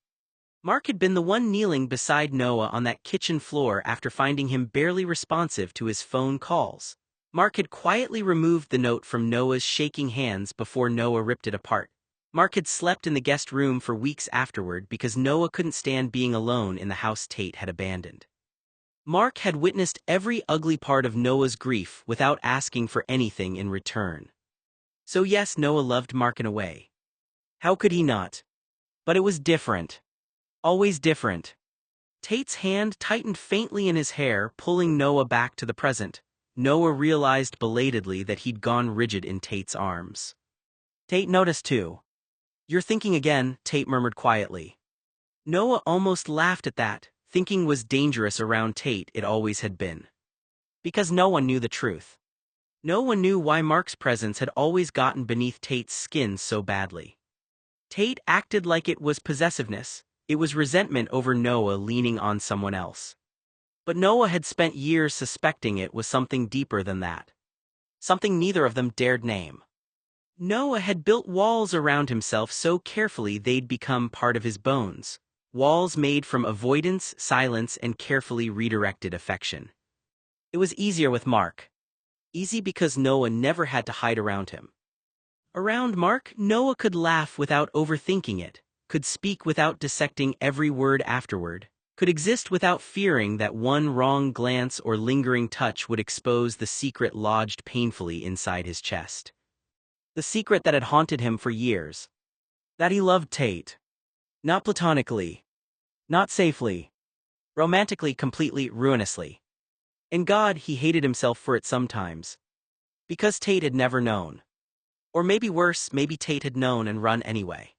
Mark had been the one kneeling beside Noah on that kitchen floor after finding him barely responsive to his phone calls. Mark had quietly removed the note from Noah's shaking hands before Noah ripped it apart. Mark had slept in the guest room for weeks afterward because Noah couldn't stand being alone in the house Tate had abandoned. Mark had witnessed every ugly part of Noah's grief without asking for anything in return. So yes, Noah loved Mark in a way. How could he not? But it was different. Always different. Tate's hand tightened faintly in his hair, pulling Noah back to the present. Noah realized belatedly that he'd gone rigid in Tate's arms. Tate noticed too. You're thinking again, Tate murmured quietly. Noah almost laughed at that. Thinking was dangerous around Tate, it always had been. Because no one knew the truth. No one knew why Mark's presence had always gotten beneath Tate's skin so badly. Tate acted like it was possessiveness. It was resentment over Noah leaning on someone else. But Noah had spent years suspecting it was something deeper than that. Something neither of them dared name. Noah had built walls around himself so carefully they'd become part of his bones. Walls made from avoidance, silence, and carefully redirected affection. It was easier with Mark. Easy because Noah never had to hide around him. Around Mark, Noah could laugh without overthinking it, could speak without dissecting every word afterward, could exist without fearing that one wrong glance or lingering touch would expose the secret lodged painfully inside his chest. The secret that had haunted him for years. That he loved Tate. Not platonically. Not safely. Romantically, completely, ruinously. In God, he hated himself for it sometimes. Because Tate had never known. Or maybe worse, maybe Tate had known and run anyway.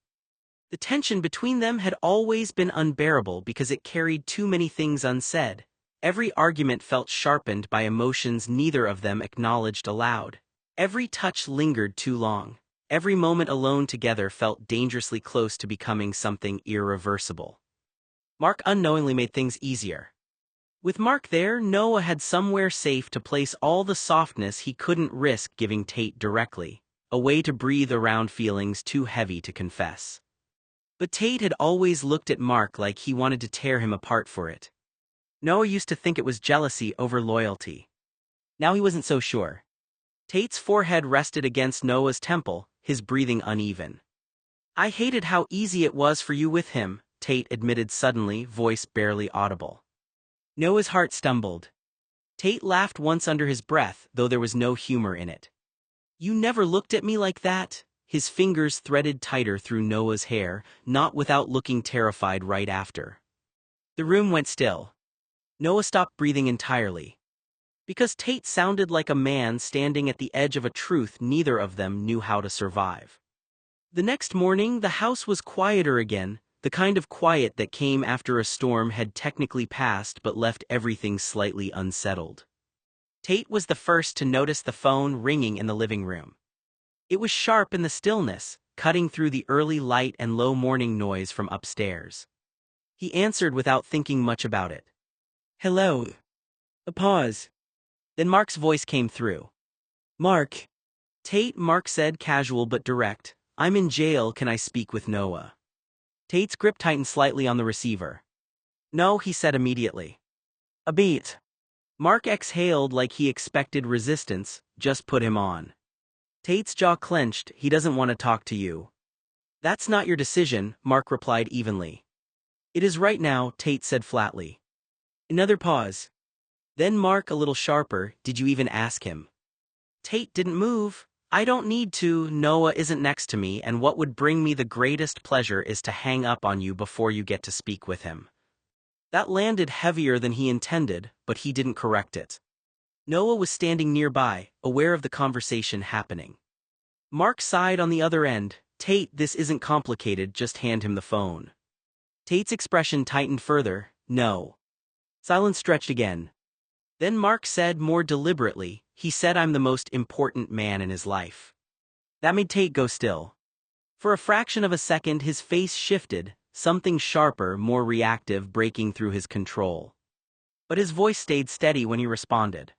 The tension between them had always been unbearable because it carried too many things unsaid. Every argument felt sharpened by emotions neither of them acknowledged aloud. Every touch lingered too long. Every moment alone together felt dangerously close to becoming something irreversible. Mark unknowingly made things easier. With Mark there, Noah had somewhere safe to place all the softness he couldn't risk giving Tate directly, a way to breathe around feelings too heavy to confess. But Tate had always looked at Mark like he wanted to tear him apart for it. Noah used to think it was jealousy over loyalty. Now he wasn't so sure. Tate's forehead rested against Noah's temple, his breathing uneven. I hated how easy it was for you with him, Tate admitted suddenly, voice barely audible. Noah's heart stumbled. Tate laughed once under his breath, though there was no humor in it. You never looked at me like that? His fingers threaded tighter through Noah's hair, not without looking terrified right after. The room went still. Noah stopped breathing entirely. Because Tate sounded like a man standing at the edge of a truth neither of them knew how to survive. The next morning, the house was quieter again, the kind of quiet that came after a storm had technically passed but left everything slightly unsettled. Tate was the first to notice the phone ringing in the living room. It was sharp in the stillness, cutting through the early light and low morning noise from upstairs. He answered without thinking much about it. Hello. A pause. Then Mark's voice came through. Mark. Tate, Mark said, casual but direct. I'm in jail, can I speak with Noah? Tate's grip tightened slightly on the receiver. No, he said immediately. A beat. Mark exhaled like he expected resistance, just put him on. Tate's jaw clenched, he doesn't want to talk to you. That's not your decision, Mark replied evenly. It is right now, Tate said flatly. Another pause. Then Mark a little sharper, did you even ask him? Tate didn't move. I don't need to, Noah isn't next to me and what would bring me the greatest pleasure is to hang up on you before you get to speak with him. That landed heavier than he intended, but he didn't correct it. Noah was standing nearby, aware of the conversation happening. Mark sighed on the other end. Tate, this isn't complicated, just hand him the phone. Tate's expression tightened further. No. Silence stretched again. Then Mark said more deliberately, he said I'm the most important man in his life. That made Tate go still. For a fraction of a second his face shifted, something sharper, more reactive breaking through his control. But his voice stayed steady when he responded.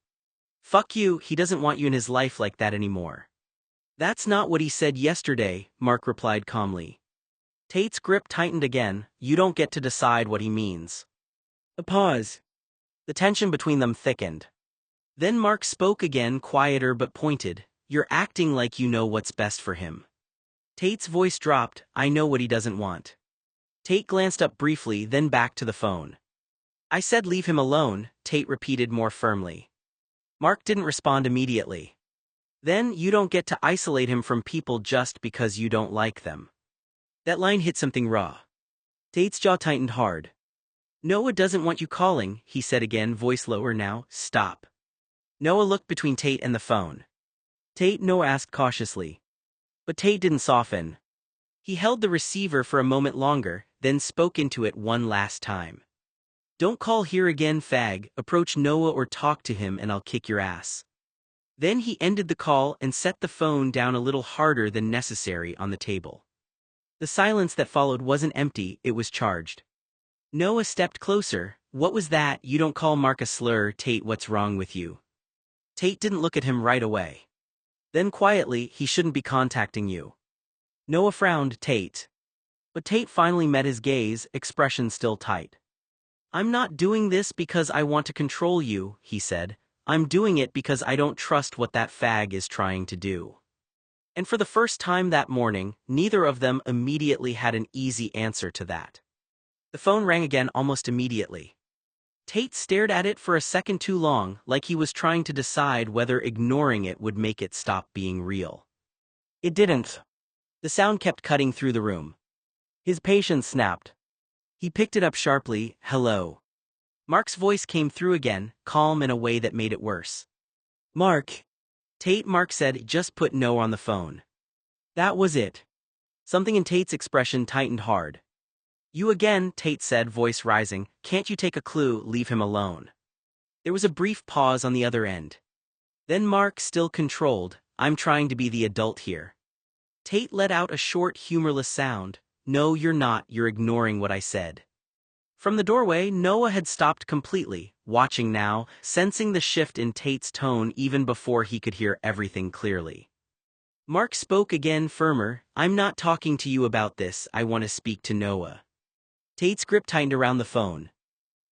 Fuck you, he doesn't want you in his life like that anymore. That's not what he said yesterday, Mark replied calmly. Tate's grip tightened again, you don't get to decide what he means. A pause. The tension between them thickened. Then Mark spoke again, quieter but pointed, you're acting like you know what's best for him. Tate's voice dropped, I know what he doesn't want. Tate glanced up briefly, then back to the phone. I said leave him alone, Tate repeated more firmly. Mark didn't respond immediately. Then, you don't get to isolate him from people just because you don't like them. That line hit something raw. Tate's jaw tightened hard. Noah doesn't want you calling, he said again, voice lower now, stop. Noah looked between Tate and the phone. Tate, Noah asked cautiously. But Tate didn't soften. He held the receiver for a moment longer, then spoke into it one last time. Don't call here again, fag, approach Noah or talk to him and I'll kick your ass. Then he ended the call and set the phone down a little harder than necessary on the table. The silence that followed wasn't empty, it was charged. Noah stepped closer. What was that? You don't call Mark a slur, Tate, what's wrong with you? Tate didn't look at him right away. Then quietly, he shouldn't be contacting you. Noah frowned, Tate. But Tate finally met his gaze, expression still tight. I'm not doing this because I want to control you, he said. I'm doing it because I don't trust what that fag is trying to do. And for the first time that morning, neither of them immediately had an easy answer to that. The phone rang again almost immediately. Tate stared at it for a second too long, like he was trying to decide whether ignoring it would make it stop being real. It didn't. The sound kept cutting through the room. His patience snapped. He picked it up sharply, hello. Mark's voice came through again, calm in a way that made it worse. Mark. Tate, Mark said, just put Noah on the phone. That was it. Something in Tate's expression tightened hard. You again, Tate said, voice rising, can't you take a clue, leave him alone. There was a brief pause on the other end. Then Mark, still controlled, I'm trying to be the adult here. Tate let out a short, humorless sound. No, you're not, you're ignoring what I said. From the doorway, Noah had stopped completely, watching now, sensing the shift in Tate's tone even before he could hear everything clearly. Mark spoke again firmer, I'm not talking to you about this, I want to speak to Noah. Tate's grip tightened around the phone.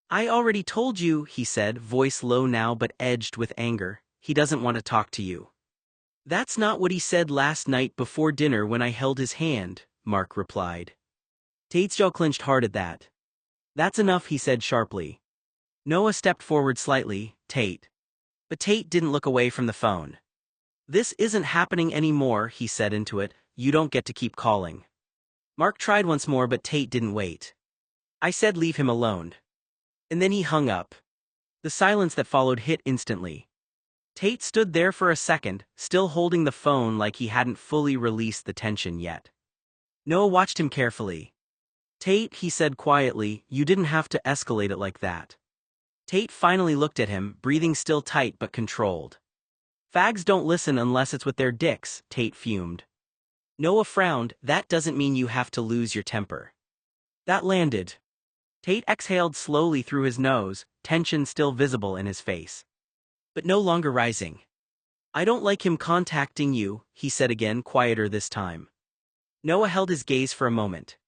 I already told you, he said, voice low now but edged with anger. he doesn't want to talk to you. That's not what he said last night before dinner when I held his hand, Mark replied. Tate's jaw clenched hard at that. That's enough, he said sharply. Noah stepped forward slightly, Tate. But Tate didn't look away from the phone. This isn't happening anymore, he said into it, you don't get to keep calling. Mark tried once more but Tate didn't wait. I said leave him alone. And then he hung up. The silence that followed hit instantly. Tate stood there for a second, still holding the phone like he hadn't fully released the tension yet. Noah watched him carefully. Tate, he said quietly, you didn't have to escalate it like that. Tate finally looked at him, breathing still tight but controlled. Fags don't listen unless it's with their dicks, Tate fumed. Noah frowned, that doesn't mean you have to lose your temper. That landed. Tate exhaled slowly through his nose, tension still visible in his face. But no longer rising. I don't like him contacting you, he said again, quieter this time. Noah held his gaze for a moment.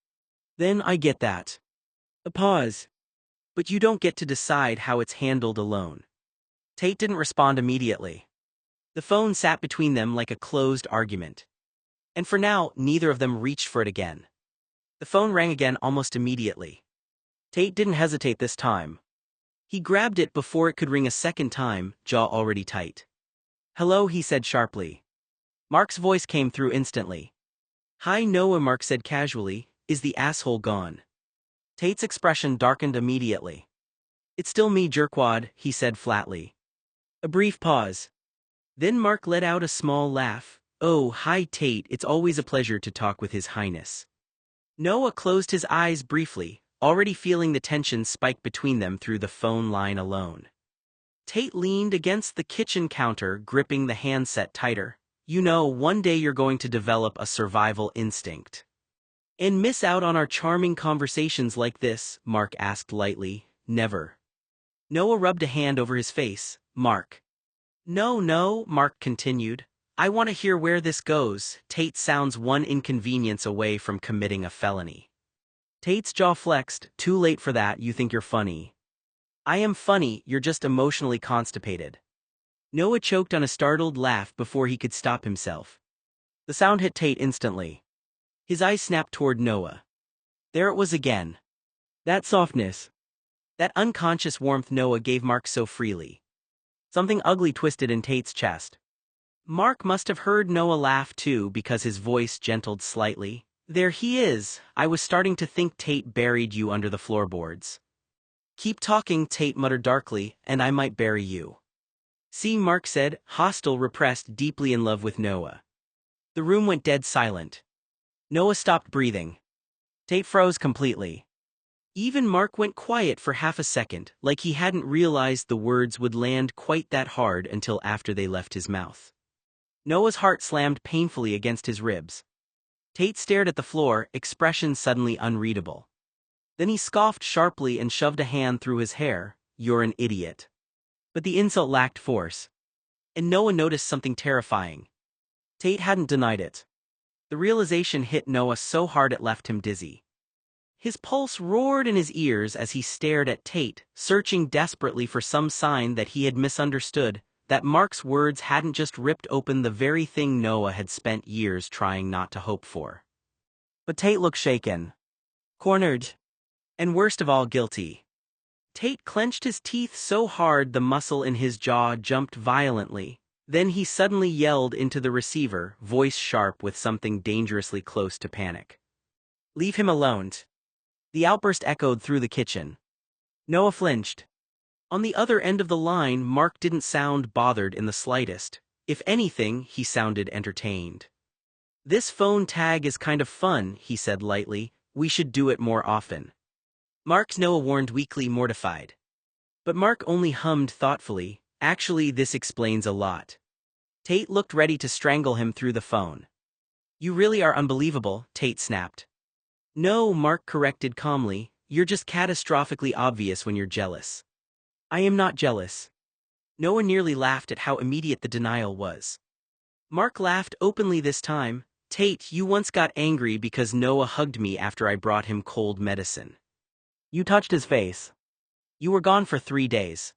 Then I get that. A pause. But you don't get to decide how it's handled alone. Tate didn't respond immediately. The phone sat between them like a closed argument. And for now, neither of them reached for it again. The phone rang again almost immediately. Tate didn't hesitate this time. He grabbed it before it could ring a second time, jaw already tight. Hello, he said sharply. Mark's voice came through instantly. Hi Noah, Mark said casually, is the asshole gone? Tate's expression darkened immediately. It's still me, jerkwad, he said flatly. A brief pause. Then Mark let out a small laugh. Oh, hi Tate, it's always a pleasure to talk with His Highness. Noah closed his eyes briefly, already feeling the tension spike between them through the phone line alone. Tate leaned against the kitchen counter, gripping the handset tighter. You know, one day you're going to develop a survival instinct. And miss out on our charming conversations like this, Mark asked lightly. Never. Noah rubbed a hand over his face. Mark. No, Mark continued. I want to hear where this goes. Tate sounds one inconvenience away from committing a felony. Tate's jaw flexed. Too late for that, you think you're funny. I am funny, you're just emotionally constipated. Noah choked on a startled laugh before he could stop himself. The sound hit Tate instantly. His eyes snapped toward Noah. There it was again. That softness. That unconscious warmth Noah gave Mark so freely. Something ugly twisted in Tate's chest. Mark must have heard Noah laugh too because his voice gentled slightly. There he is. I was starting to think Tate buried you under the floorboards. Keep talking, Tate muttered darkly, and I might bury you. See, Mark said, hostile, repressed, deeply in love with Noah. The room went dead silent. Noah stopped breathing. Tate froze completely. Even Mark went quiet for half a second, like he hadn't realized the words would land quite that hard until after they left his mouth. Noah's heart slammed painfully against his ribs. Tate stared at the floor, expression suddenly unreadable. Then he scoffed sharply and shoved a hand through his hair. You're an idiot. But the insult lacked force. And Noah noticed something terrifying. Tate hadn't denied it. The realization hit Noah so hard it left him dizzy. His pulse roared in his ears as he stared at Tate, searching desperately for some sign that he had misunderstood, that Mark's words hadn't just ripped open the very thing Noah had spent years trying not to hope for. But Tate looked shaken. Cornered. And worst of all, guilty. Tate clenched his teeth so hard the muscle in his jaw jumped violently. Then he suddenly yelled into the receiver, voice sharp with something dangerously close to panic. Leave him alone. The outburst echoed through the kitchen. Noah flinched. On the other end of the line, Mark didn't sound bothered in the slightest. If anything, he sounded entertained. This phone tag is kind of fun, he said lightly. We should do it more often. Noah warned weakly, mortified. But Mark only hummed thoughtfully. Actually, this explains a lot. Tate looked ready to strangle him through the phone. You really are unbelievable, Tate snapped. No, Mark corrected calmly, you're just catastrophically obvious when you're jealous. I am not jealous. Noah nearly laughed at how immediate the denial was. Mark laughed openly this time. Tate, you once got angry because Noah hugged me after I brought him cold medicine. You touched his face. You were gone for 3 days.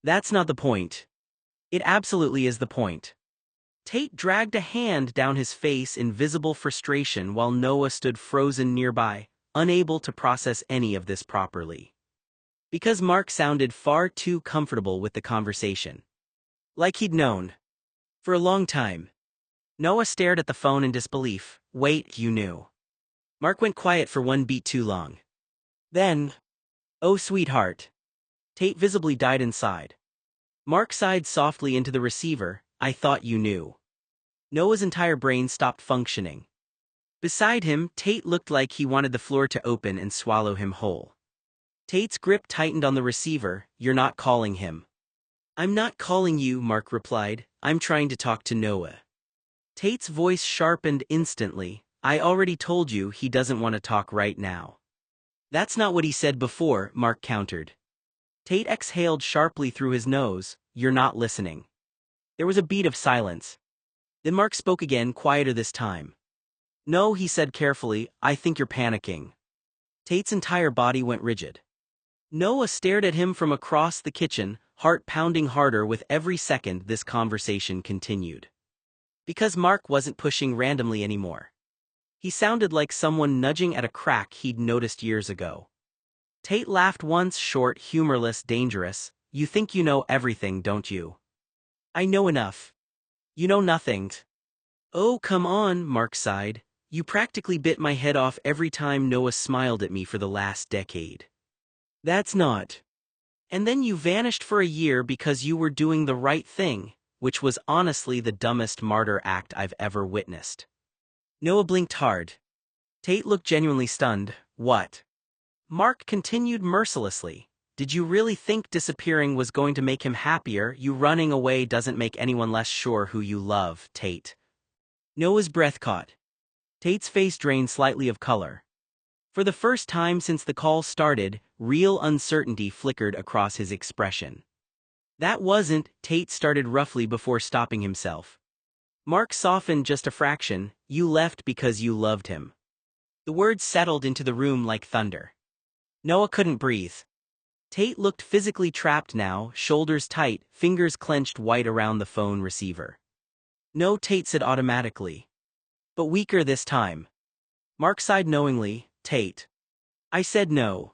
That's not the point. It absolutely is the point. Tate dragged a hand down his face in visible frustration while Noah stood frozen nearby, unable to process any of this properly. Because Mark sounded far too comfortable with the conversation. Like he'd known. For a long time. Noah stared at the phone in disbelief. Wait, you knew. Mark went quiet for one beat too long. Then, oh sweetheart. Tate visibly died inside. Mark sighed softly into the receiver. I thought you knew. Noah's entire brain stopped functioning. Beside him, Tate looked like he wanted the floor to open and swallow him whole. Tate's grip tightened on the receiver. You're not calling him. I'm not calling you, Mark replied. I'm trying to talk to Noah. Tate's voice sharpened instantly. I already told you he doesn't want to talk right now. That's not what he said before, Mark countered. Tate exhaled sharply through his nose. You're not listening. There was a beat of silence. Then Mark spoke again, quieter this time. No, he said carefully, I think you're panicking. Tate's entire body went rigid. Noah stared at him from across the kitchen, heart pounding harder with every second this conversation continued. Because Mark wasn't pushing randomly anymore. He sounded like someone nudging at a crack he'd noticed years ago. Tate laughed once, short, humorless, dangerous. You think you know everything, don't you? I know enough. You know nothing. Oh, come on, Mark sighed. You practically bit my head off every time Noah smiled at me for the last decade. That's not. And then you vanished for a year because you were doing the right thing, which was honestly the dumbest martyr act I've ever witnessed. Noah blinked hard. Tate looked genuinely stunned. What? Mark continued mercilessly. Did you really think disappearing was going to make him happier? You running away doesn't make anyone less sure who you love, Tate. Noah's breath caught. Tate's face drained slightly of color. For the first time since the call started, real uncertainty flickered across his expression. That wasn't, Tate started roughly before stopping himself. Mark softened just a fraction. You left because you loved him. The words settled into the room like thunder. Noah couldn't breathe. Tate looked physically trapped now, shoulders tight, fingers clenched white around the phone receiver. No, Tate said automatically. But weaker this time. Mark sighed knowingly. Tate. I said no.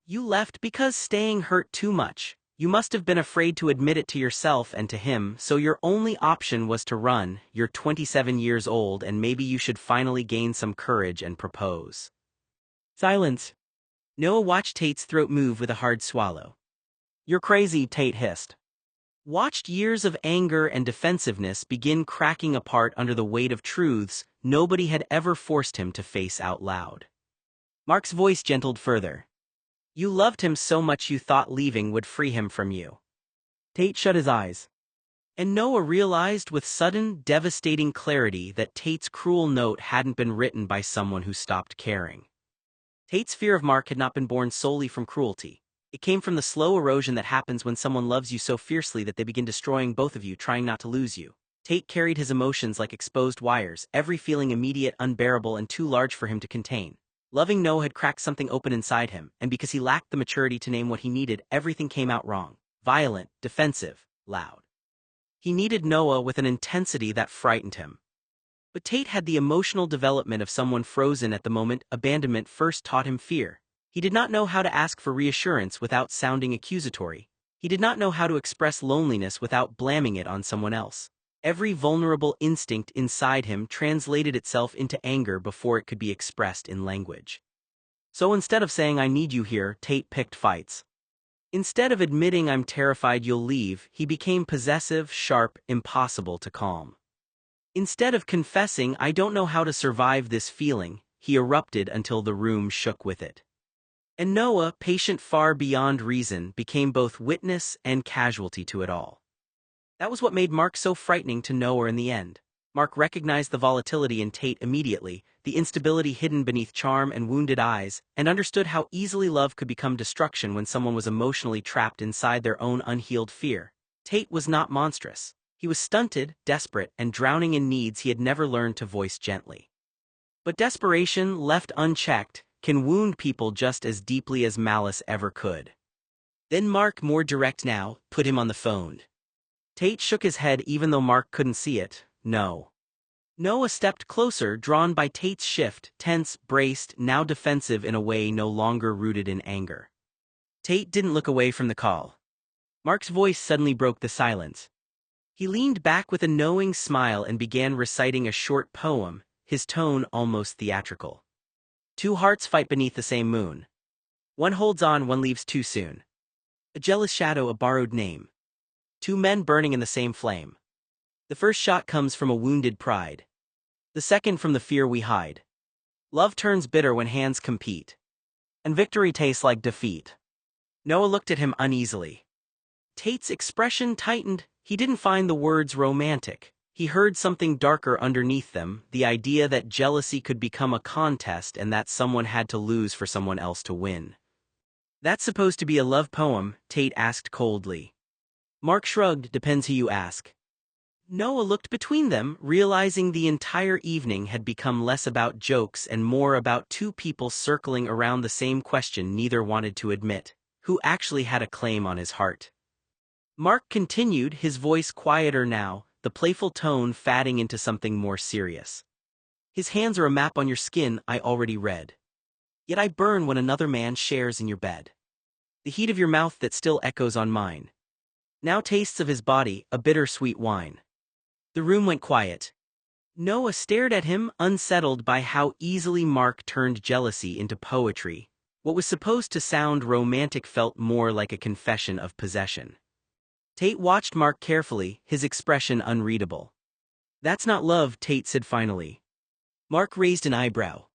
You left because staying hurt too much. You must have been afraid to admit it to yourself and to him, so your only option was to run. You're 27 years old and maybe you should finally gain some courage and propose. Silence. Noah watched Tate's throat move with a hard swallow. You're crazy, Tate hissed. Watched years of anger and defensiveness begin cracking apart under the weight of truths nobody had ever forced him to face out loud. Mark's voice gentled further. You loved him so much you thought leaving would free him from you. Tate shut his eyes. And Noah realized with sudden, devastating clarity that Tate's cruel note hadn't been written by someone who stopped caring. Tate's fear of Mark had not been born solely from cruelty. It came from the slow erosion that happens when someone loves you so fiercely that they begin destroying both of you, trying not to lose you. Tate carried his emotions like exposed wires, every feeling immediate, unbearable, and too large for him to contain. Loving Noah had cracked something open inside him, and because he lacked the maturity to name what he needed, everything came out wrong. Violent, defensive, loud. He needed Noah with an intensity that frightened him. But Tate had the emotional development of someone frozen at the moment abandonment first taught him fear. He did not know how to ask for reassurance without sounding accusatory. He did not know how to express loneliness without blaming it on someone else. Every vulnerable instinct inside him translated itself into anger before it could be expressed in language. So instead of saying I need you here, Tate picked fights. Instead of admitting I'm terrified you'll leave, he became possessive, sharp, impossible to calm. Instead of confessing I don't know how to survive this feeling, he erupted until the room shook with it. And Noah, patient far beyond reason, became both witness and casualty to it all. That was what made Mark so frightening to Noah in the end. Mark recognized the volatility in Tate immediately, the instability hidden beneath charm and wounded eyes, and understood how easily love could become destruction when someone was emotionally trapped inside their own unhealed fear. Tate was not monstrous. He was stunted, desperate, and drowning in needs he had never learned to voice gently. But desperation, left unchecked, can wound people just as deeply as malice ever could. Then Mark, more direct now, put him on the phone. Tate shook his head even though Mark couldn't see it. No. Noah stepped closer, drawn by Tate's shift, tense, braced, now defensive in a way no longer rooted in anger. Tate didn't look away from the call. Mark's voice suddenly broke the silence. He leaned back with a knowing smile and began reciting a short poem, his tone almost theatrical. Two hearts fight beneath the same moon. One holds on, one leaves too soon. A jealous shadow, a borrowed name. Two men burning in the same flame. The first shot comes from a wounded pride. The second from the fear we hide. Love turns bitter when hands compete. And victory tastes like defeat. Noah looked at him uneasily. Tate's expression tightened. He didn't find the words romantic. He heard something darker underneath them, the idea that jealousy could become a contest and that someone had to lose for someone else to win. "That's supposed to be a love poem?" Tate asked coldly. Mark shrugged. "Depends who you ask." Noah looked between them, realizing the entire evening had become less about jokes and more about two people circling around the same question neither wanted to admit: who actually had a claim on his heart? Mark continued, his voice quieter now, the playful tone fading into something more serious. "His hands are a map on your skin I already read. Yet I burn when another man shares in your bed. The heat of your mouth that still echoes on mine now tastes of his body, a bitter-sweet wine." The room went quiet. Noah stared at him, unsettled by how easily Mark turned jealousy into poetry. What was supposed to sound romantic felt more like a confession of possession. Tate watched Mark carefully, his expression unreadable. "That's not love," Tate said finally. Mark raised an eyebrow.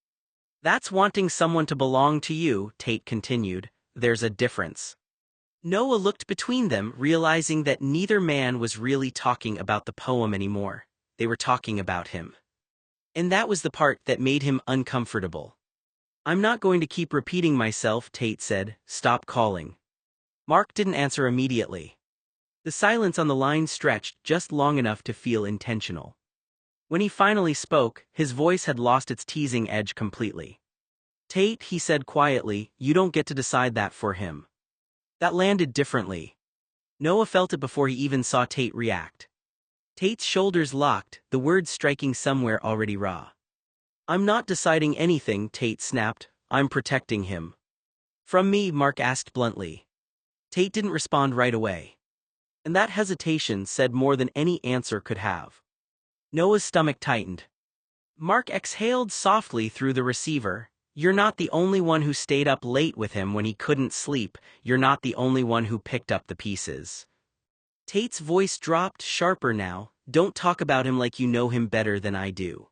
"That's wanting someone to belong to you," Tate continued. "There's a difference." Noah looked between them, realizing that neither man was really talking about the poem anymore. They were talking about him. And that was the part that made him uncomfortable. "I'm not going to keep repeating myself," Tate said. "Stop calling." Mark didn't answer immediately. The silence on the line stretched just long enough to feel intentional. When he finally spoke, his voice had lost its teasing edge completely. "Tate," he said quietly, "you don't get to decide that for him." That landed differently. Noah felt it before he even saw Tate react. Tate's shoulders locked, the words striking somewhere already raw. "I'm not deciding anything," Tate snapped. "I'm protecting him." "From me?" Mark asked bluntly. Tate didn't respond right away. And that hesitation said more than any answer could have. Noah's stomach tightened. Mark exhaled softly through the receiver. "You're not the only one who stayed up late with him when he couldn't sleep. You're not the only one who picked up the pieces." Tate's voice dropped, sharper now. "Don't talk about him like you know him better than I do."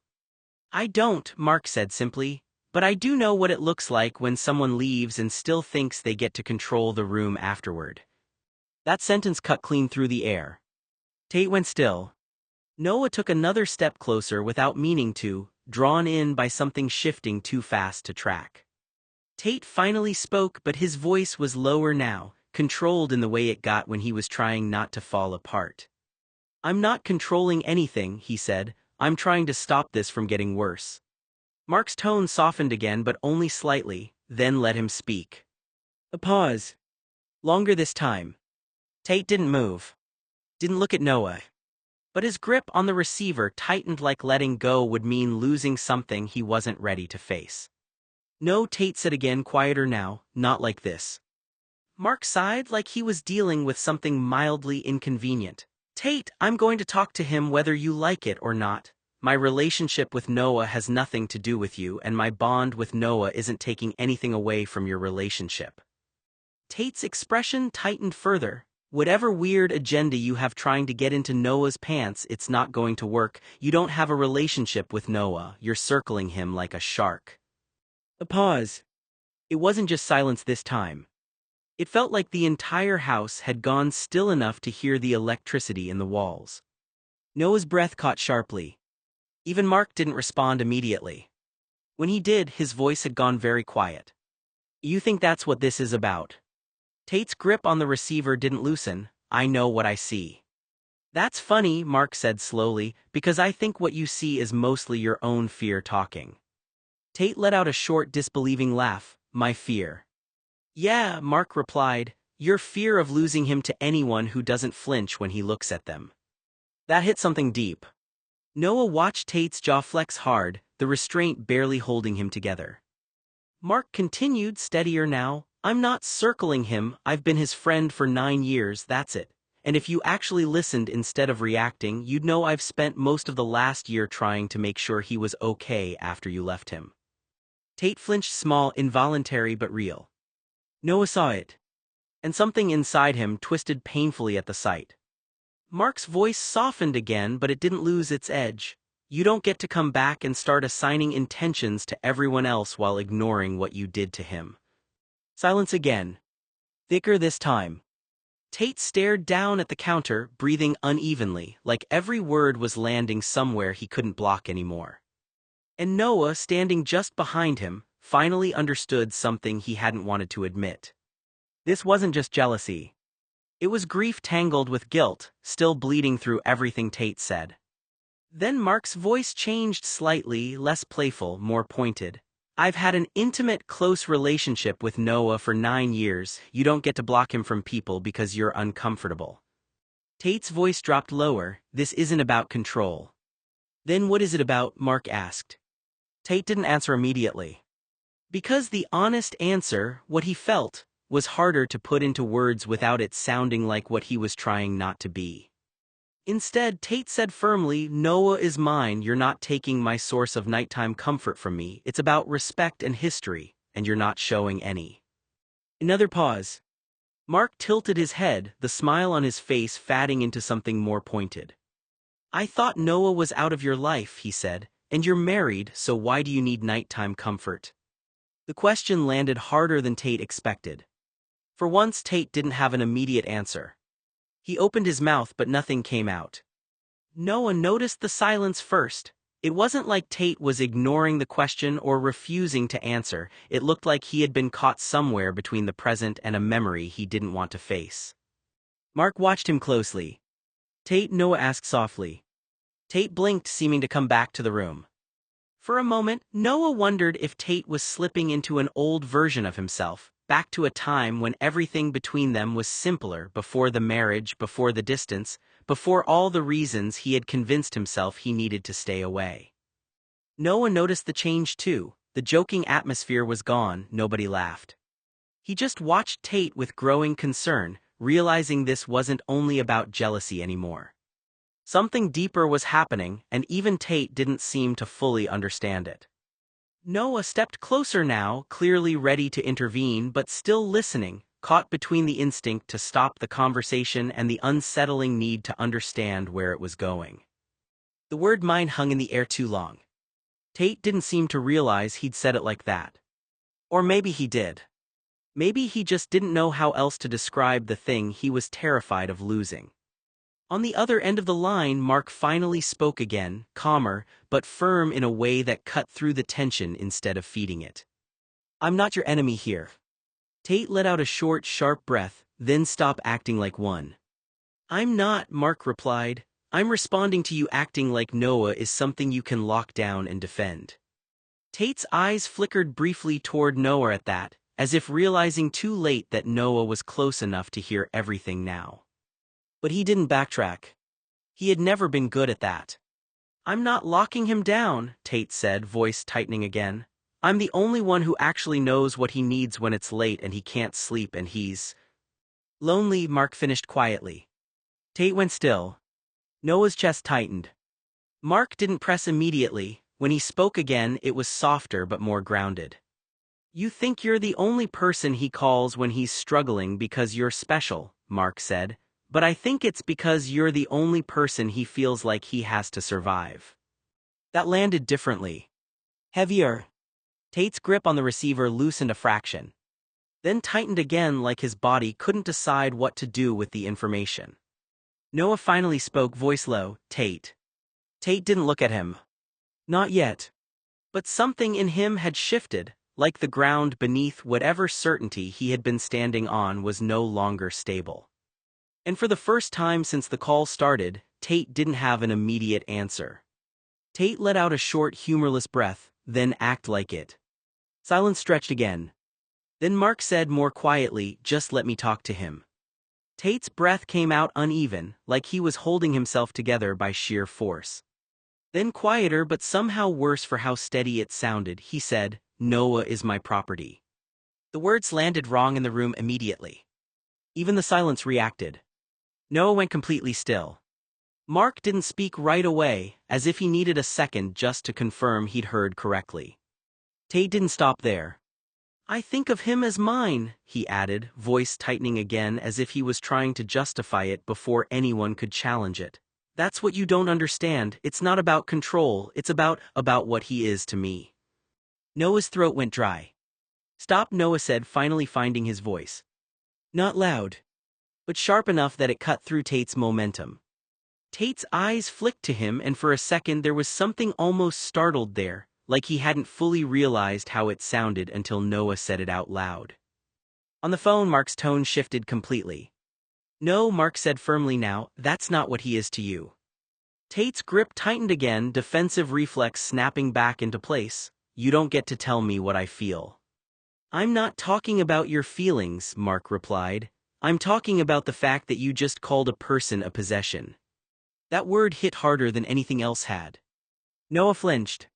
"I don't," Mark said simply. "But I do know what it looks like when someone leaves and still thinks they get to control the room afterward." That sentence cut clean through the air. Tate went still. Noah took another step closer without meaning to, drawn in by something shifting too fast to track. Tate finally spoke, but his voice was lower now, controlled in the way it got when he was trying not to fall apart. "I'm not controlling anything," he said. "I'm trying to stop this from getting worse." Mark's tone softened again, but only slightly, then let him speak. A pause. Longer this time. Tate didn't move. Didn't look at Noah. But his grip on the receiver tightened, like letting go would mean losing something he wasn't ready to face. "No," Tate said again, quieter now, "not like this." Mark sighed, like he was dealing with something mildly inconvenient. "Tate, I'm going to talk to him whether you like it or not. My relationship with Noah has nothing to do with you, and my bond with Noah isn't taking anything away from your relationship." Tate's expression tightened further. "Whatever weird agenda you have trying to get into Noah's pants, it's not going to work. You don't have a relationship with Noah, you're circling him like a shark." A pause. It wasn't just silence this time. It felt like the entire house had gone still enough to hear the electricity in the walls. Noah's breath caught sharply. Even Mark didn't respond immediately. When he did, his voice had gone very quiet. "You think that's what this is about?" Tate's grip on the receiver didn't loosen. "I know what I see." "That's funny," Mark said slowly, "because I think what you see is mostly your own fear talking." Tate let out a short, disbelieving laugh. "My fear?" "Yeah," Mark replied. Your fear of losing him to anyone who doesn't flinch when he looks at them. That hit something deep. Noah watched Tate's jaw flex hard, the restraint barely holding him together. Mark continued, steadier now. I'm not circling him, I've been his friend for 9 years, that's it. And if you actually listened instead of reacting, you'd know I've spent most of the last year trying to make sure he was okay after you left him. Tate flinched, small, involuntary but real. Noah saw it. And something inside him twisted painfully at the sight. Mark's voice softened again, but it didn't lose its edge. You don't get to come back and start assigning intentions to everyone else while ignoring what you did to him. Silence again. Thicker this time. Tate stared down at the counter, breathing unevenly, like every word was landing somewhere he couldn't block anymore. And Noah, standing just behind him, finally understood something he hadn't wanted to admit. This wasn't just jealousy. It was grief tangled with guilt, still bleeding through everything Tate said. Then Mark's voice changed slightly, less playful, more pointed. I've had an intimate, close relationship with Noah for 9 years. You don't get to block him from people because you're uncomfortable. Tate's voice dropped lower. This isn't about control. Then what is it about? Mark asked. Tate didn't answer immediately. Because the honest answer, what he felt, was harder to put into words without it sounding like what he was trying not to be. Instead, Tate said firmly, Noah is mine, you're not taking my source of nighttime comfort from me, it's about respect and history, and you're not showing any. Another pause. Mark tilted his head, the smile on his face fading into something more pointed. I thought Noah was out of your life, he said, and you're married, so why do you need nighttime comfort? The question landed harder than Tate expected. For once, Tate didn't have an immediate answer. He opened his mouth but nothing came out. Noah noticed the silence first. It wasn't like Tate was ignoring the question or refusing to answer. It looked like he had been caught somewhere between the present and a memory he didn't want to face. Mark watched him closely. Tate, Noah asked softly. Tate blinked, seeming to come back to the room. For a moment, Noah wondered if Tate was slipping into an old version of himself, back to a time when everything between them was simpler, before the marriage, before the distance, before all the reasons he had convinced himself he needed to stay away. Noah noticed the change too. The joking atmosphere was gone, nobody laughed. He just watched Tate with growing concern, realizing this wasn't only about jealousy anymore. Something deeper was happening, and even Tate didn't seem to fully understand it. Noah stepped closer now, clearly ready to intervene but still listening, caught between the instinct to stop the conversation and the unsettling need to understand where it was going. The word mine hung in the air too long. Tate didn't seem to realize he'd said it like that. Or maybe he did. Maybe he just didn't know how else to describe the thing he was terrified of losing. On the other end of the line, Mark finally spoke again, calmer, but firm in a way that cut through the tension instead of feeding it. I'm not your enemy here. Tate let out a short, sharp breath, then stopped acting like one. I'm not, Mark replied. I'm responding to you acting like Noah is something you can lock down and defend. Tate's eyes flickered briefly toward Noah at that, as if realizing too late that Noah was close enough to hear everything now. But he didn't backtrack. He had never been good at that. I'm not locking him down, Tate said, voice tightening again. I'm the only one who actually knows what he needs when it's late and he can't sleep and he's lonely, Mark finished quietly. Tate went still. Noah's chest tightened. Mark didn't press immediately. When he spoke again, it was softer but more grounded. You think you're the only person he calls when he's struggling because you're special, Mark said. But I think it's because you're the only person he feels like he has to survive. That landed differently. Heavier. Tate's grip on the receiver loosened a fraction. Then tightened again like his body couldn't decide what to do with the information. Noah finally spoke, voice low, Tate. Tate didn't look at him. Not yet. But something in him had shifted, like the ground beneath whatever certainty he had been standing on was no longer stable. And for the first time since the call started, Tate didn't have an immediate answer. Tate let out a short, humorless breath, then act like it. Silence stretched again. Then Mark said more quietly, "Just let me talk to him." Tate's breath came out uneven, like he was holding himself together by sheer force. Then quieter but somehow worse for how steady it sounded, he said, "Noah is my property." The words landed wrong in the room immediately. Even the silence reacted. Noah went completely still. Mark didn't speak right away, as if he needed a second just to confirm he'd heard correctly. Tate didn't stop there. "I think of him as mine," he added, voice tightening again as if he was trying to justify it before anyone could challenge it. "That's what you don't understand. It's not about control, it's about what he is to me." Noah's throat went dry. "Stop," Noah said, finally finding his voice. Not loud, but sharp enough that it cut through Tate's momentum. Tate's eyes flicked to him, and for a second there was something almost startled there, like he hadn't fully realized how it sounded until Noah said it out loud. On the phone, Mark's tone shifted completely. "No," Mark said firmly now, "that's not what he is to you." Tate's grip tightened again, defensive reflex snapping back into place. "You don't get to tell me what I feel." "I'm not talking about your feelings," Mark replied. "I'm talking about the fact that you just called a person a possession." That word hit harder than anything else had. Noah flinched.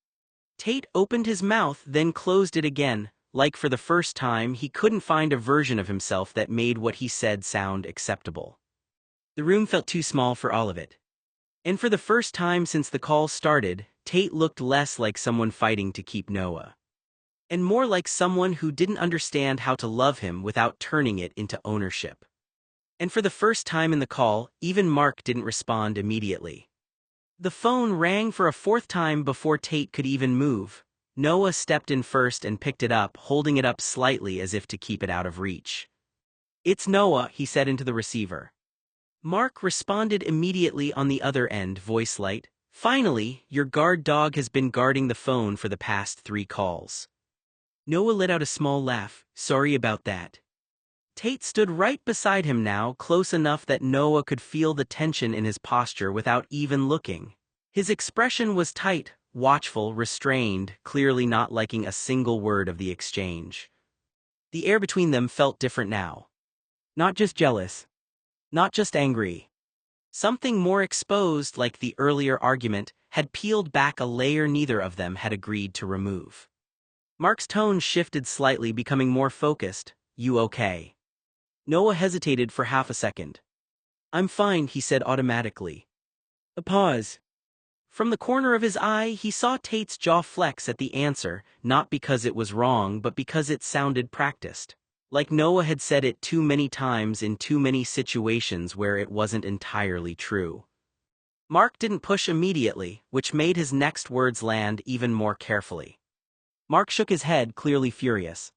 Tate opened his mouth, then closed it again, like for the first time he couldn't find a version of himself that made what he said sound acceptable. The room felt too small for all of it. And for the first time since the call started, Tate looked less like someone fighting to keep Noah, and more like someone who didn't understand how to love him without turning it into ownership. And for the first time in the call, even Mark didn't respond immediately. The phone rang for a fourth time before Tate could even move. Noah stepped in first and picked it up, holding it up slightly as if to keep it out of reach. "It's Noah," he said into the receiver. Mark responded immediately on the other end, voice light. "Finally, your guard dog has been guarding the phone for the past 3 calls." Noah let out a small laugh. "Sorry about that." Tate stood right beside him now, close enough that Noah could feel the tension in his posture without even looking. His expression was tight, watchful, restrained, clearly not liking a single word of the exchange. The air between them felt different now. Not just jealous. Not just angry. Something more exposed, like the earlier argument, had peeled back a layer neither of them had agreed to remove. Mark's tone shifted slightly, becoming more focused. "You okay?" Noah hesitated for half a second. "I'm fine," he said automatically. A pause. From the corner of his eye, he saw Tate's jaw flex at the answer, not because it was wrong but because it sounded practiced. Like Noah had said it too many times in too many situations where it wasn't entirely true. Mark didn't push immediately, which made his next words land even more carefully. Mark shook his head, clearly furious.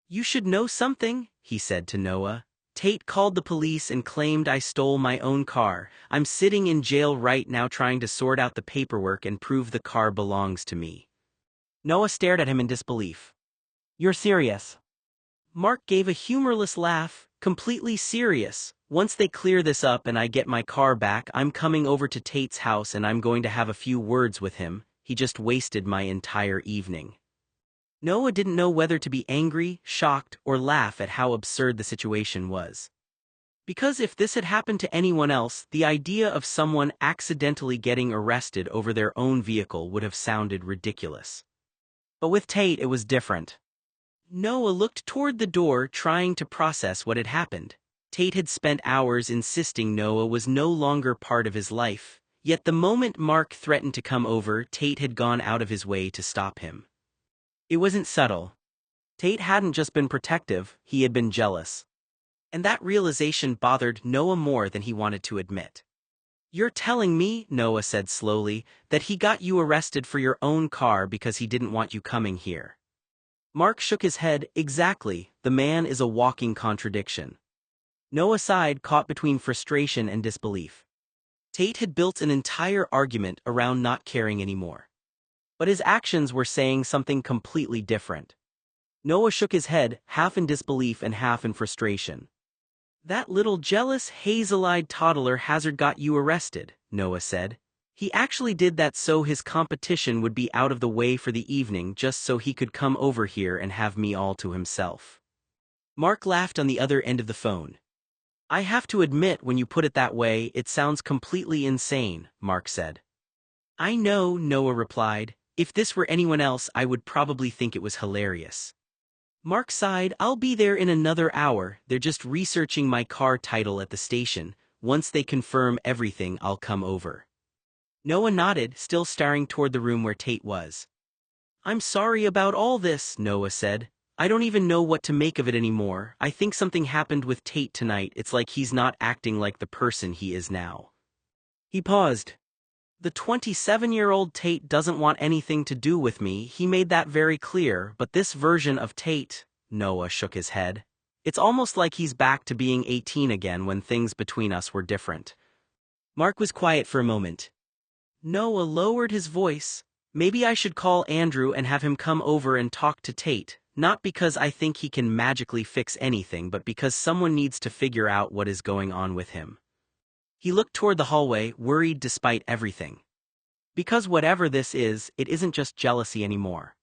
"You should know something," he said to Noah. "Tate called the police and claimed I stole my own car. I'm sitting in jail right now trying to sort out the paperwork and prove the car belongs to me." Noah stared at him in disbelief. "You're serious?" Mark gave a humorless laugh. "Completely serious. Once they clear this up and I get my car back, I'm coming over to Tate's house and I'm going to have a few words with him. He just wasted my entire evening." Noah didn't know whether to be angry, shocked, or laugh at how absurd the situation was. Because if this had happened to anyone else, the idea of someone accidentally getting arrested over their own vehicle would have sounded ridiculous. But with Tate it was different. Noah looked toward the door, trying to process what had happened. Tate had spent hours insisting Noah was no longer part of his life, yet the moment Mark threatened to come over, Tate had gone out of his way to stop him. It wasn't subtle. Tate hadn't just been protective, he had been jealous. And that realization bothered Noah more than he wanted to admit. "You're telling me," Noah said slowly, "that he got you arrested for your own car because he didn't want you coming here?" Mark shook his head. "Exactly, the man is a walking contradiction." Noah sighed, caught between frustration and disbelief. Tate had built an entire argument around not caring anymore. But his actions were saying something completely different. Noah shook his head, half in disbelief and half in frustration. "That little jealous, hazel-eyed toddler Hazard got you arrested," Noah said. "He actually did that so his competition would be out of the way for the evening, just so he could come over here and have me all to himself." Mark laughed on the other end of the phone. I have to admit, when you put it that way, it sounds completely insane, Mark said. I know, Noah replied. If this were anyone else, I would probably think it was hilarious. Mark sighed. I'll be there in another hour. They're just researching my car title at the station. Once they confirm everything, I'll come over. Noah nodded, still staring toward the room where Tate was. I'm sorry about all this, Noah said. I don't even know what to make of it anymore. I think something happened with Tate tonight. It's like he's not acting like the person he is now. He paused. The 27-year-old Tate doesn't want anything to do with me. He made that very clear, but this version of Tate, Noah shook his head. It's almost like he's back to being 18 again when things between us were different. Mark was quiet for a moment. Noah lowered his voice. Maybe I should call Andrew and have him come over and talk to Tate, not because I think he can magically fix anything, but because someone needs to figure out what is going on with him. He looked toward the hallway, worried despite everything. Because whatever this is, it isn't just jealousy anymore.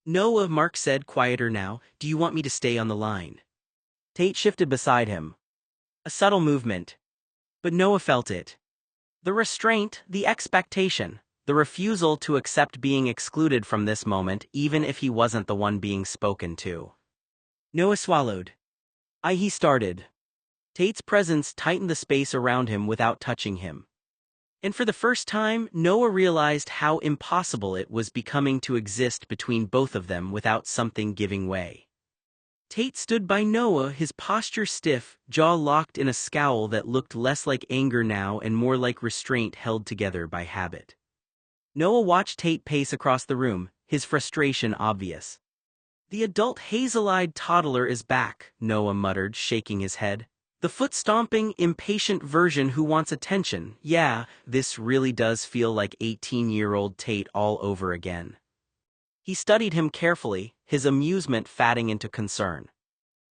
Noah, Mark said, quieter now, do you want me to stay on the line? Tate shifted beside him. A subtle movement. But Noah felt it. The restraint, the expectation, the refusal to accept being excluded from this moment, even if he wasn't the one being spoken to. Noah swallowed. He started. Tate's presence tightened the space around him without touching him. And for the first time, Noah realized how impossible it was becoming to exist between both of them without something giving way. Tate stood by Noah, his posture stiff, jaw locked in a scowl that looked less like anger now and more like restraint held together by habit. Noah watched Tate pace across the room, his frustration obvious. The adult hazel-eyed toddler is back, Noah muttered, shaking his head. The foot-stomping, impatient version who wants attention. Yeah, this really does feel like 18-year-old Tate all over again. He studied him carefully, his amusement fatting into concern.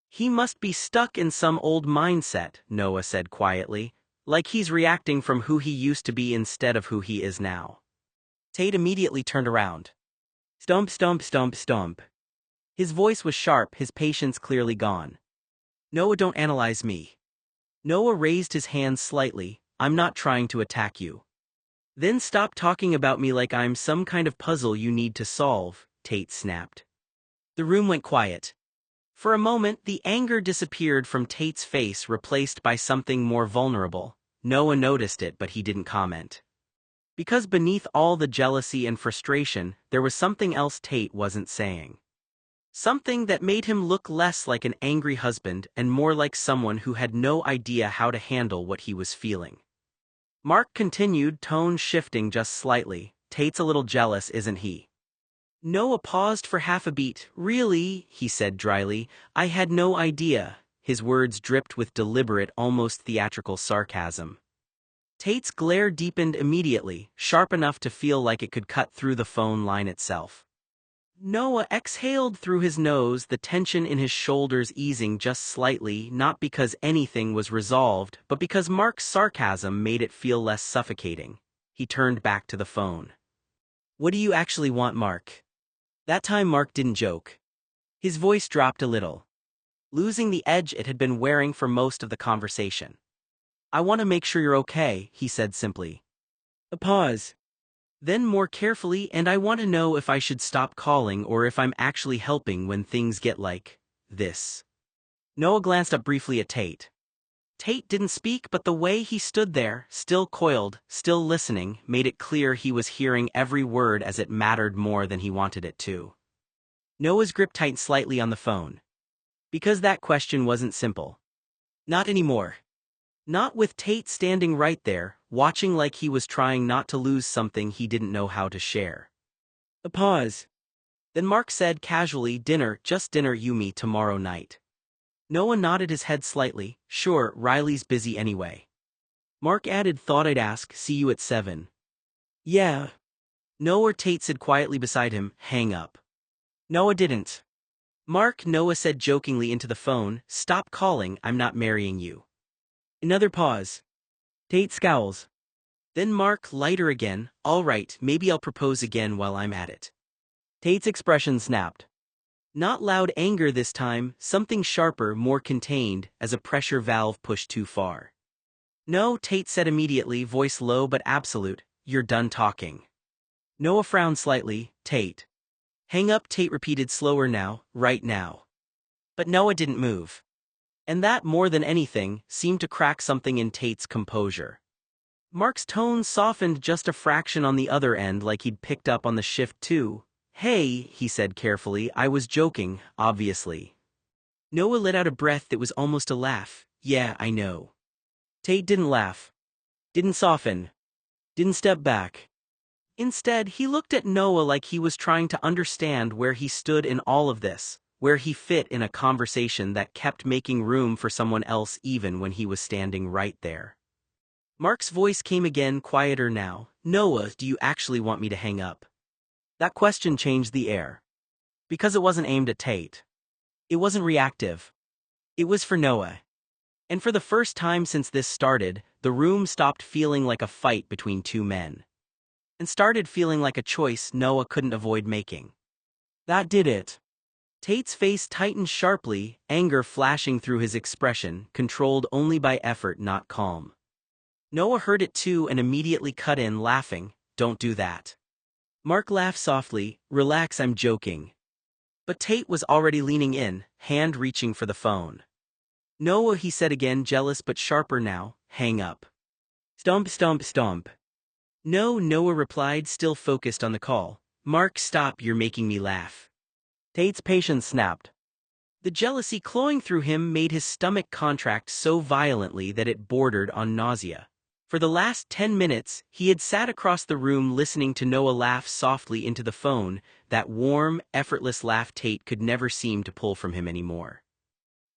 He must be stuck in some old mindset, Noah said quietly, like he's reacting from who he used to be instead of who he is now. Tate immediately turned around. Stomp, stomp, stomp, stomp. His voice was sharp, his patience clearly gone. Noah, don't analyze me. Noah raised his hand slightly. I'm not trying to attack you. Then stop talking about me like I'm some kind of puzzle you need to solve, Tate snapped. The room went quiet. For a moment, the anger disappeared from Tate's face, replaced by something more vulnerable. Noah noticed it, but he didn't comment. Because beneath all the jealousy and frustration, there was something else Tate wasn't saying. Something that made him look less like an angry husband and more like someone who had no idea how to handle what he was feeling. Mark continued, tone shifting just slightly. Tate's a little jealous, isn't he? Noah paused for half a beat. Really, he said dryly, I had no idea. His words dripped with deliberate, almost theatrical sarcasm. Tate's glare deepened immediately, sharp enough to feel like it could cut through the phone line itself. Noah exhaled through his nose, the tension in his shoulders easing just slightly, not because anything was resolved, but because Mark's sarcasm made it feel less suffocating. He turned back to the phone. What do you actually want, Mark? That time Mark didn't joke. His voice dropped a little, losing the edge it had been wearing for most of the conversation. I want to make sure you're okay, he said simply. A pause. Then more carefully, and I want to know if I should stop calling or if I'm actually helping when things get like this. Noah glanced up briefly at Tate. Tate didn't speak, but the way he stood there, still coiled, still listening, made it clear he was hearing every word as it mattered more than he wanted it to. Noah's grip tightened slightly on the phone. Because that question wasn't simple. Not anymore. Not with Tate standing right there, watching like he was trying not to lose something he didn't know how to share. A pause. Then Mark said casually, dinner, just dinner, you me tomorrow night. Noah nodded his head slightly, sure, Riley's busy anyway. Mark added, thought I'd ask, see you at 7. Yeah. Noah, Tate said quietly beside him, hang up. Noah didn't. Mark, Noah said jokingly into the phone, stop calling, I'm not marrying you. Another pause. Tate scowls. Then Mark, lighter again, all right, maybe I'll propose again while I'm at it. Tate's expression snapped. Not loud anger this time, something sharper, more contained, as a pressure valve pushed too far. No, Tate said immediately, voice low but absolute, you're done talking. Noah frowned slightly, Tate. Hang up, Tate repeated slower now, right now. But Noah didn't move. And that, more than anything, seemed to crack something in Tate's composure. Mark's tone softened just a fraction on the other end, like he'd picked up on the shift too. Hey, he said carefully, I was joking, obviously. Noah let out a breath that was almost a laugh. Yeah, I know. Tate didn't laugh. Didn't soften. Didn't step back. Instead, he looked at Noah like he was trying to understand where he stood in all of this, where he fit in a conversation that kept making room for someone else even when he was standing right there. Mark's voice came again, quieter now. Noah, do you actually want me to hang up? That question changed the air. Because it wasn't aimed at Tate. It wasn't reactive. It was for Noah. And for the first time since this started, the room stopped feeling like a fight between two men. And started feeling like a choice Noah couldn't avoid making. That did it. Tate's face tightened sharply, anger flashing through his expression, controlled only by effort, not calm. Noah heard it too and immediately cut in, laughing. Don't do that. Mark laughed softly. Relax, I'm joking. But Tate was already leaning in, hand reaching for the phone. Noah, he said again, jealous but sharper now. Hang up. Stomp, stomp, stomp. No, Noah replied, still focused on the call. Mark, stop, you're making me laugh. Tate's patience snapped. The jealousy clawing through him made his stomach contract so violently that it bordered on nausea. For the last 10 minutes, he had sat across the room listening to Noah laugh softly into the phone, that warm, effortless laugh Tate could never seem to pull from him anymore.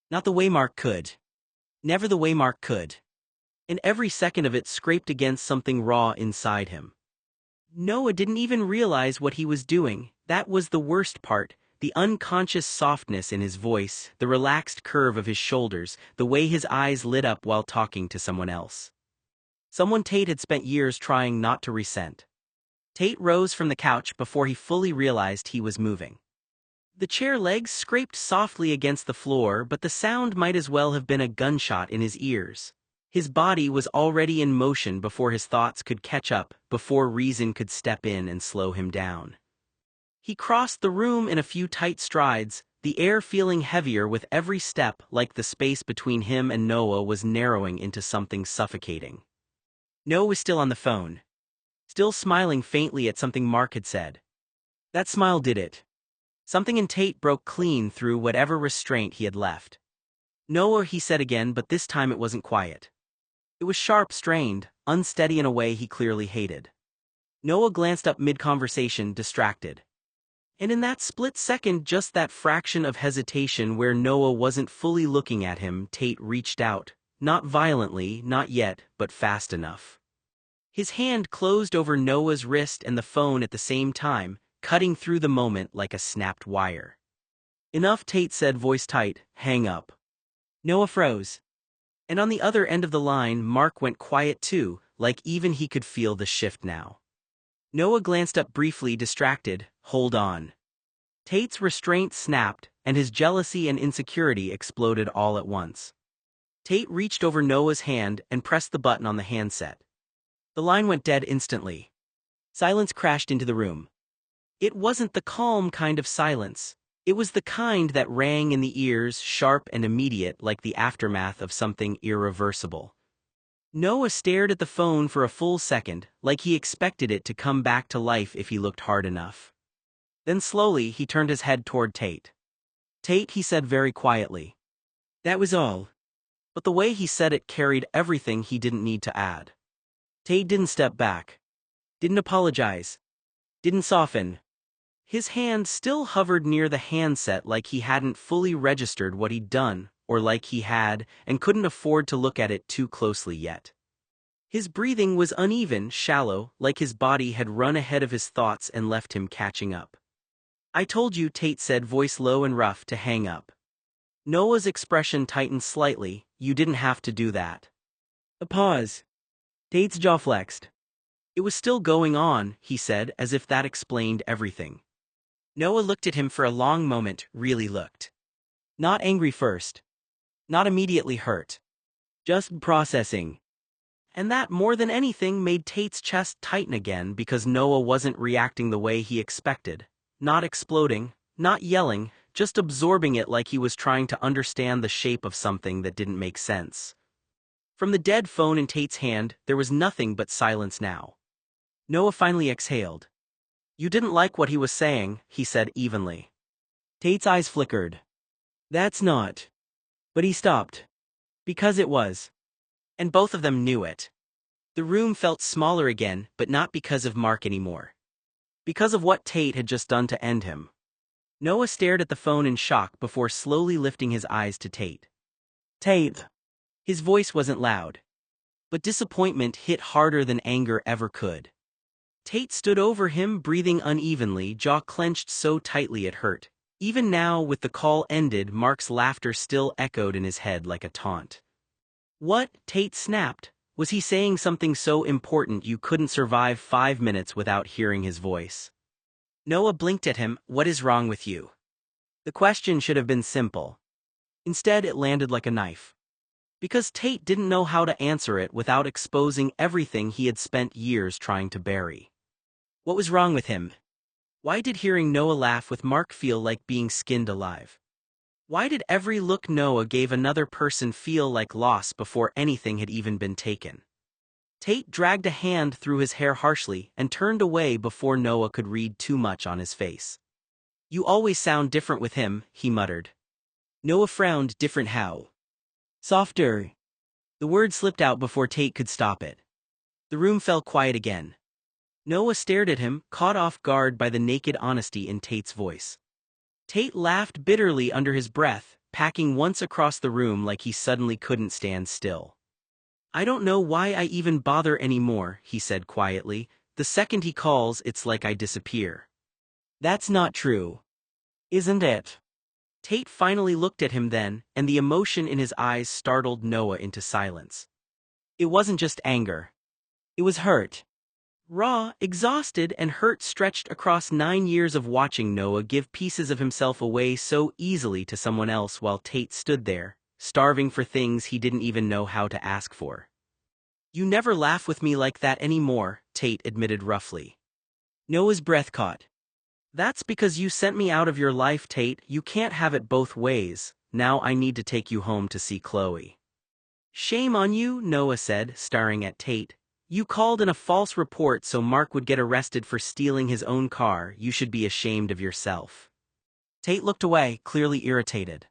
Not the way Mark could. Never the way Mark could. And every second of it scraped against something raw inside him. Noah didn't even realize what he was doing. That was the worst part, the unconscious softness in his voice, the relaxed curve of his shoulders, the way his eyes lit up while talking to someone else. Someone Tate had spent years trying not to resent. Tate rose from the couch before he fully realized he was moving. The chair legs scraped softly against the floor, but the sound might as well have been a gunshot in his ears. His body was already in motion before his thoughts could catch up, before reason could step in and slow him down. He crossed the room in a few tight strides, the air feeling heavier with every step, like the space between him and Noah was narrowing into something suffocating. Noah was still on the phone. Still smiling faintly at something Mark had said. That smile did it. Something in Tate broke clean through whatever restraint he had left. Noah, he said again, but this time it wasn't quiet. It was sharp, strained, unsteady in a way he clearly hated. Noah glanced up mid-conversation, distracted. And in that split second, just that fraction of hesitation where Noah wasn't fully looking at him, Tate reached out. Not violently, not yet, but fast enough. His hand closed over Noah's wrist and the phone at the same time, cutting through the moment like a snapped wire. Enough, Tate said, voice tight. Hang up. Noah froze. And on the other end of the line, Mark went quiet too, like even he could feel the shift now. Noah glanced up briefly, distracted. Hold on. Tate's restraint snapped, and his jealousy and insecurity exploded all at once. Tate reached over Noah's hand and pressed the button on the handset. The line went dead instantly. Silence crashed into the room. It wasn't the calm kind of silence. It was the kind that rang in the ears, sharp and immediate, like the aftermath of something irreversible. Noah stared at the phone for a full second, like he expected it to come back to life if he looked hard enough. Then slowly he turned his head toward Tate. Tate, he said very quietly. That was all. But the way he said it carried everything he didn't need to add. Tate didn't step back. Didn't apologize. Didn't soften. His hand still hovered near the handset like he hadn't fully registered what he'd done, or like he had, and couldn't afford to look at it too closely yet. His breathing was uneven, shallow, like his body had run ahead of his thoughts and left him catching up. I told you, Tate said, voice low and rough, to hang up. Noah's expression tightened slightly. You didn't have to do that. A pause. Tate's jaw flexed. It was still going on, he said, as if that explained everything. Noah looked at him for a long moment, really looked. Not angry first. Not immediately hurt. Just processing. And that, more than anything, made Tate's chest tighten again because Noah wasn't reacting the way he expected. Not exploding, not yelling, just absorbing it like he was trying to understand the shape of something that didn't make sense. From the dead phone in Tate's hand, there was nothing but silence now. Noah finally exhaled. You didn't like what he was saying, he said evenly. Tate's eyes flickered. That's not. But he stopped. Because it was. And both of them knew it. The room felt smaller again, but not because of Mark anymore. Because of what Tate had just done to end him. Noah stared at the phone in shock before slowly lifting his eyes to Tate. Tate. His voice wasn't loud. But disappointment hit harder than anger ever could. Tate stood over him, breathing unevenly, jaw clenched so tightly it hurt. Even now, with the call ended, Mark's laughter still echoed in his head like a taunt. What? Tate snapped. Was he saying something so important you couldn't survive 5 minutes without hearing his voice? Noah blinked at him. What is wrong with you? The question should have been simple. Instead, it landed like a knife. Because Tate didn't know how to answer it without exposing everything he had spent years trying to bury. What was wrong with him? Why did hearing Noah laugh with Mark feel like being skinned alive? Why did every look Noah gave another person feel like loss before anything had even been taken? Tate dragged a hand through his hair harshly and turned away before Noah could read too much on his face. You always sound different with him, he muttered. Noah frowned. Different how? Softer. The word slipped out before Tate could stop it. The room fell quiet again. Noah stared at him, caught off guard by the naked honesty in Tate's voice. Tate laughed bitterly under his breath, packing once across the room like he suddenly couldn't stand still. I don't know why I even bother anymore, he said quietly. The second he calls, it's like I disappear. That's not true. Isn't it? Tate finally looked at him then, and the emotion in his eyes startled Noah into silence. It wasn't just anger. It was hurt. Raw, exhausted, and hurt stretched across 9 years of watching Noah give pieces of himself away so easily to someone else while Tate stood there, starving for things he didn't even know how to ask for. You never laugh with me like that anymore, Tate admitted roughly. Noah's breath caught. That's because you sent me out of your life, Tate. You can't have it both ways. Now I need to take you home to see Chloe. Shame on you, Noah said, staring at Tate. You called in a false report so Mark would get arrested for stealing his own car. You should be ashamed of yourself. Tate looked away, clearly irritated.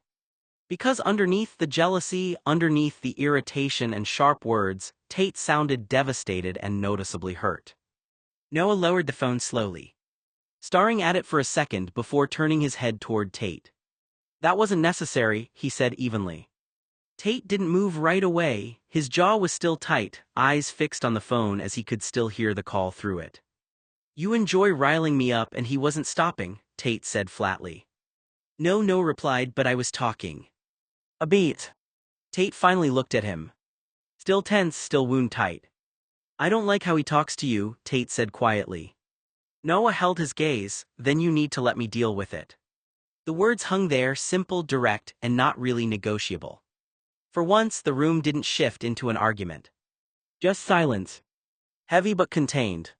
Because underneath the jealousy, underneath the irritation and sharp words, Tate sounded devastated and noticeably hurt. Noah lowered the phone slowly, staring at it for a second before turning his head toward Tate. That wasn't necessary, he said evenly. Tate didn't move right away. His jaw was still tight, eyes fixed on the phone as he could still hear the call through it. You enjoy riling me up, and he wasn't stopping, Tate said flatly. No, replied, but I was talking. A beat. Tate finally looked at him. Still tense, still wound tight. I don't like how he talks to you, Tate said quietly. Noah held his gaze. Then you need to let me deal with it. The words hung there, simple, direct, and not really negotiable. For once, the room didn't shift into an argument. Just silence. Heavy but contained.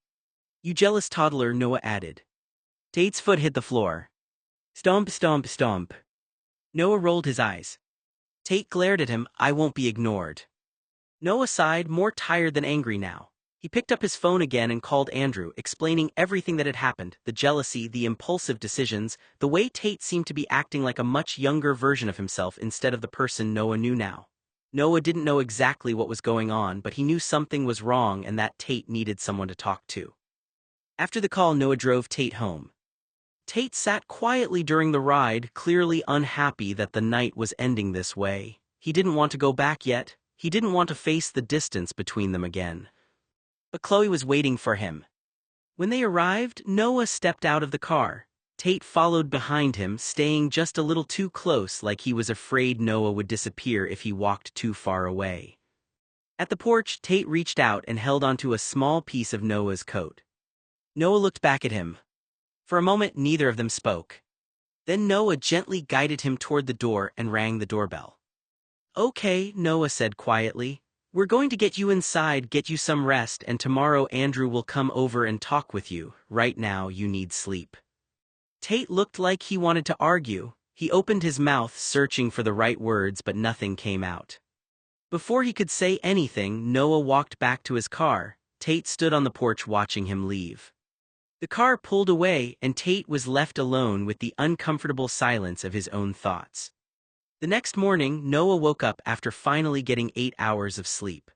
You jealous toddler, Noah added. Tate's foot hit the floor. Stomp, stomp, stomp. Noah rolled his eyes. Tate glared at him. I won't be ignored. Noah sighed, more tired than angry now. He picked up his phone again and called Andrew, explaining everything that had happened, the jealousy, the impulsive decisions, the way Tate seemed to be acting like a much younger version of himself instead of the person Noah knew now. Noah didn't know exactly what was going on, but he knew something was wrong and that Tate needed someone to talk to. After the call, Noah drove Tate home. Tate sat quietly during the ride, clearly unhappy that the night was ending this way. He didn't want to go back yet. He didn't want to face the distance between them again. But Chloe was waiting for him. When they arrived, Noah stepped out of the car. Tate followed behind him, staying just a little too close, like he was afraid Noah would disappear if he walked too far away. At the porch, Tate reached out and held onto a small piece of Noah's coat. Noah looked back at him. For a moment, neither of them spoke. Then Noah gently guided him toward the door and rang the doorbell. "Okay," Noah said quietly. "We're going to get you inside, get you some rest, and tomorrow Andrew will come over and talk with you. Right now, you need sleep." Tate looked like he wanted to argue. He opened his mouth, searching for the right words, but nothing came out. Before he could say anything, Noah walked back to his car. Tate stood on the porch watching him leave. The car pulled away, and Tate was left alone with the uncomfortable silence of his own thoughts. The next morning, Noah woke up after finally getting 8 hours of sleep.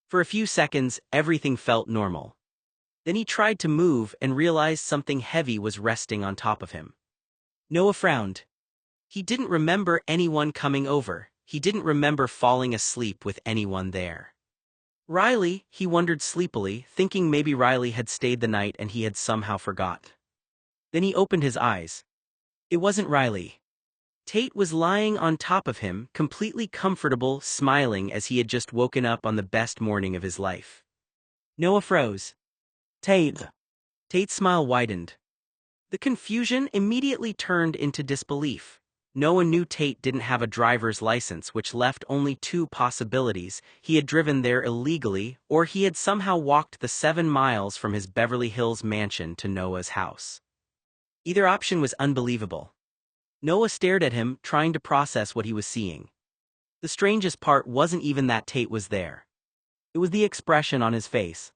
For a few seconds, everything felt normal. Then he tried to move and realized something heavy was resting on top of him. Noah frowned. He didn't remember anyone coming over. He didn't remember falling asleep with anyone there. Riley, he wondered sleepily, thinking maybe Riley had stayed the night and he had somehow forgot. Then he opened his eyes. It wasn't Riley. Tate was lying on top of him, completely comfortable, smiling as he had just woken up on the best morning of his life. Noah froze. "Tate." Tate's smile widened. The confusion immediately turned into disbelief. Noah knew Tate didn't have a driver's license, which left only two possibilities. He had driven there illegally, or he had somehow walked the 7 miles from his Beverly Hills mansion to Noah's house. Either option was unbelievable. Noah stared at him, trying to process what he was seeing. The strangest part wasn't even that Tate was there. It was the expression on his face.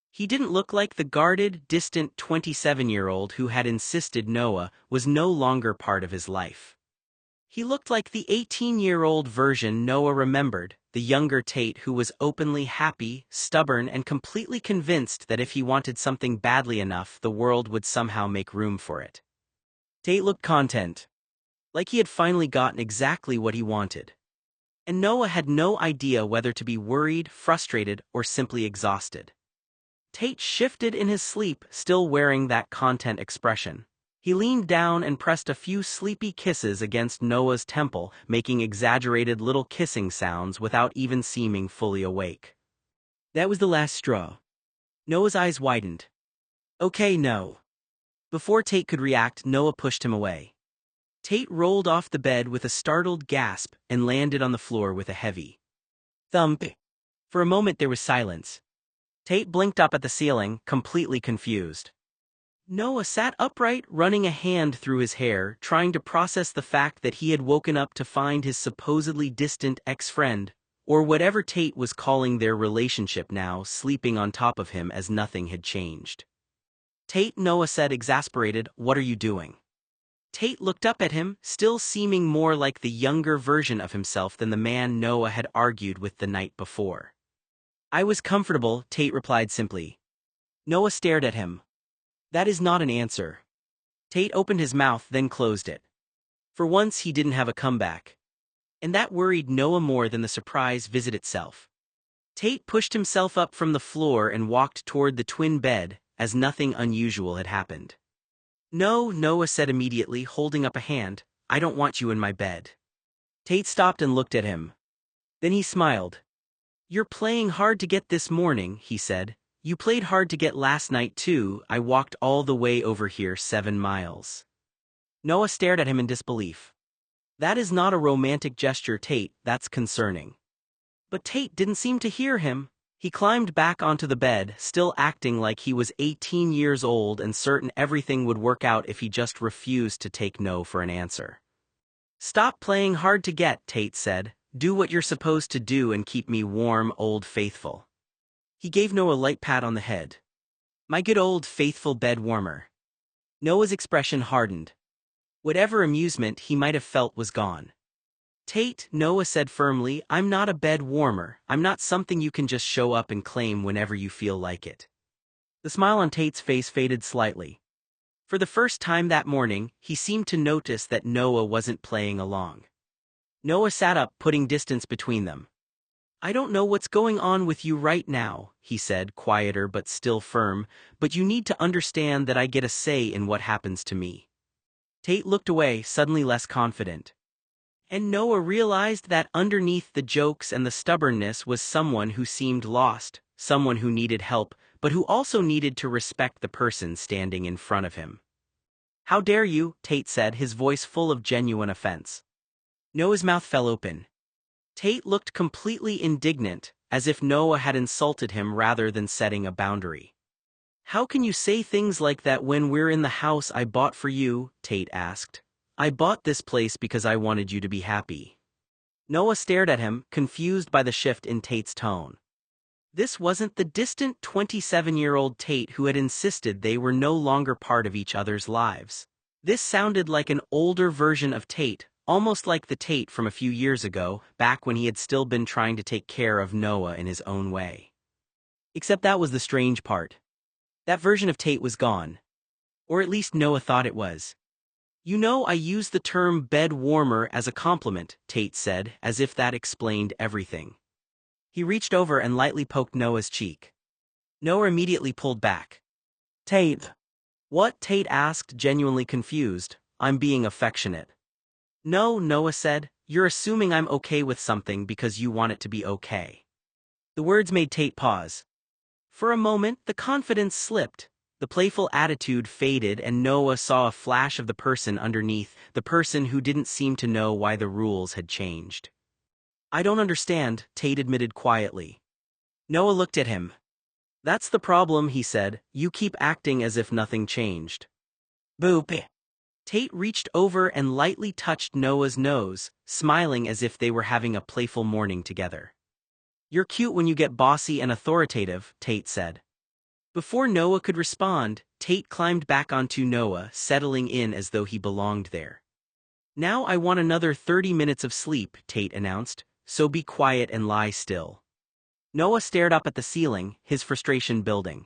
He didn't look like the guarded, distant 27-year-old who had insisted Noah was no longer part of his life. He looked like the 18-year-old version Noah remembered, the younger Tate who was openly happy, stubborn, and completely convinced that if he wanted something badly enough, the world would somehow make room for it. Tate looked content, like he had finally gotten exactly what he wanted. And Noah had no idea whether to be worried, frustrated, or simply exhausted. Tate shifted in his sleep, still wearing that content expression. He leaned down and pressed a few sleepy kisses against Noah's temple, making exaggerated little kissing sounds without even seeming fully awake. That was the last straw. Noah's eyes widened. "Okay, no." Before Tate could react, Noah pushed him away. Tate rolled off the bed with a startled gasp and landed on the floor with a heavy thump. For a moment there was silence. Tate blinked up at the ceiling, completely confused. Noah sat upright, running a hand through his hair, trying to process the fact that he had woken up to find his supposedly distant ex-friend, or whatever Tate was calling their relationship now, sleeping on top of him as nothing had changed. "Tate," Noah said, exasperated, "what are you doing?" Tate looked up at him, still seeming more like the younger version of himself than the man Noah had argued with the night before. "I was comfortable," Tate replied simply. Noah stared at him. "That is not an answer." Tate opened his mouth, then closed it. For once he didn't have a comeback. And that worried Noah more than the surprise visit itself. Tate pushed himself up from the floor and walked toward the twin bed, as nothing unusual had happened. "No," Noah said immediately, holding up a hand, "I don't want you in my bed." Tate stopped and looked at him. Then he smiled. "You're playing hard to get this morning," he said. "You played hard to get last night too. I walked all the way over here 7 miles. Noah stared at him in disbelief. "That is not a romantic gesture, Tate, that's concerning." But Tate didn't seem to hear him. He climbed back onto the bed, still acting like he was 18 years old and certain everything would work out if he just refused to take no for an answer. "Stop playing hard to get," Tate said. "Do what you're supposed to do and keep me warm, old faithful." He gave Noah a light pat on the head. "My good old faithful bed warmer." Noah's expression hardened. Whatever amusement he might have felt was gone. "Tate," Noah said firmly, "I'm not a bed warmer. I'm not something you can just show up and claim whenever you feel like it." The smile on Tate's face faded slightly. For the first time that morning, he seemed to notice that Noah wasn't playing along. Noah sat up, putting distance between them. "I don't know what's going on with you right now," he said, quieter but still firm, "but you need to understand that I get a say in what happens to me." Tate looked away, suddenly less confident. And Noah realized that underneath the jokes and the stubbornness was someone who seemed lost, someone who needed help, but who also needed to respect the person standing in front of him. How dare you, Tate said, his voice full of genuine offense. Noah's mouth fell open. Tate looked completely indignant, as if Noah had insulted him rather than setting a boundary. How can you say things like that when we're in the house I bought for you? Tate asked. I bought this place because I wanted you to be happy. Noah stared at him, confused by the shift in Tate's tone. This wasn't the distant 27-year-old Tate who had insisted they were no longer part of each other's lives. This sounded like an older version of Tate, almost like the Tate from a few years ago, back when he had still been trying to take care of Noah in his own way. Except that was the strange part. That version of Tate was gone. Or at least Noah thought it was. You know, I use the term bed warmer as a compliment, Tate said, as if that explained everything. He reached over and lightly poked Noah's cheek. Noah immediately pulled back. Tate. What? Tate asked, genuinely confused. I'm being affectionate. No, Noah said, you're assuming I'm okay with something because you want it to be okay. The words made Tate pause. For a moment, the confidence slipped, the playful attitude faded, and Noah saw a flash of the person underneath, the person who didn't seem to know why the rules had changed. I don't understand, Tate admitted quietly. Noah looked at him. That's the problem, he said, you keep acting as if nothing changed. Boop. Tate reached over and lightly touched Noah's nose, smiling as if they were having a playful morning together. You're cute when you get bossy and authoritative, Tate said. Before Noah could respond, Tate climbed back onto Noah, settling in as though he belonged there. Now I want another 30 minutes of sleep, Tate announced, so be quiet and lie still. Noah stared up at the ceiling, his frustration building.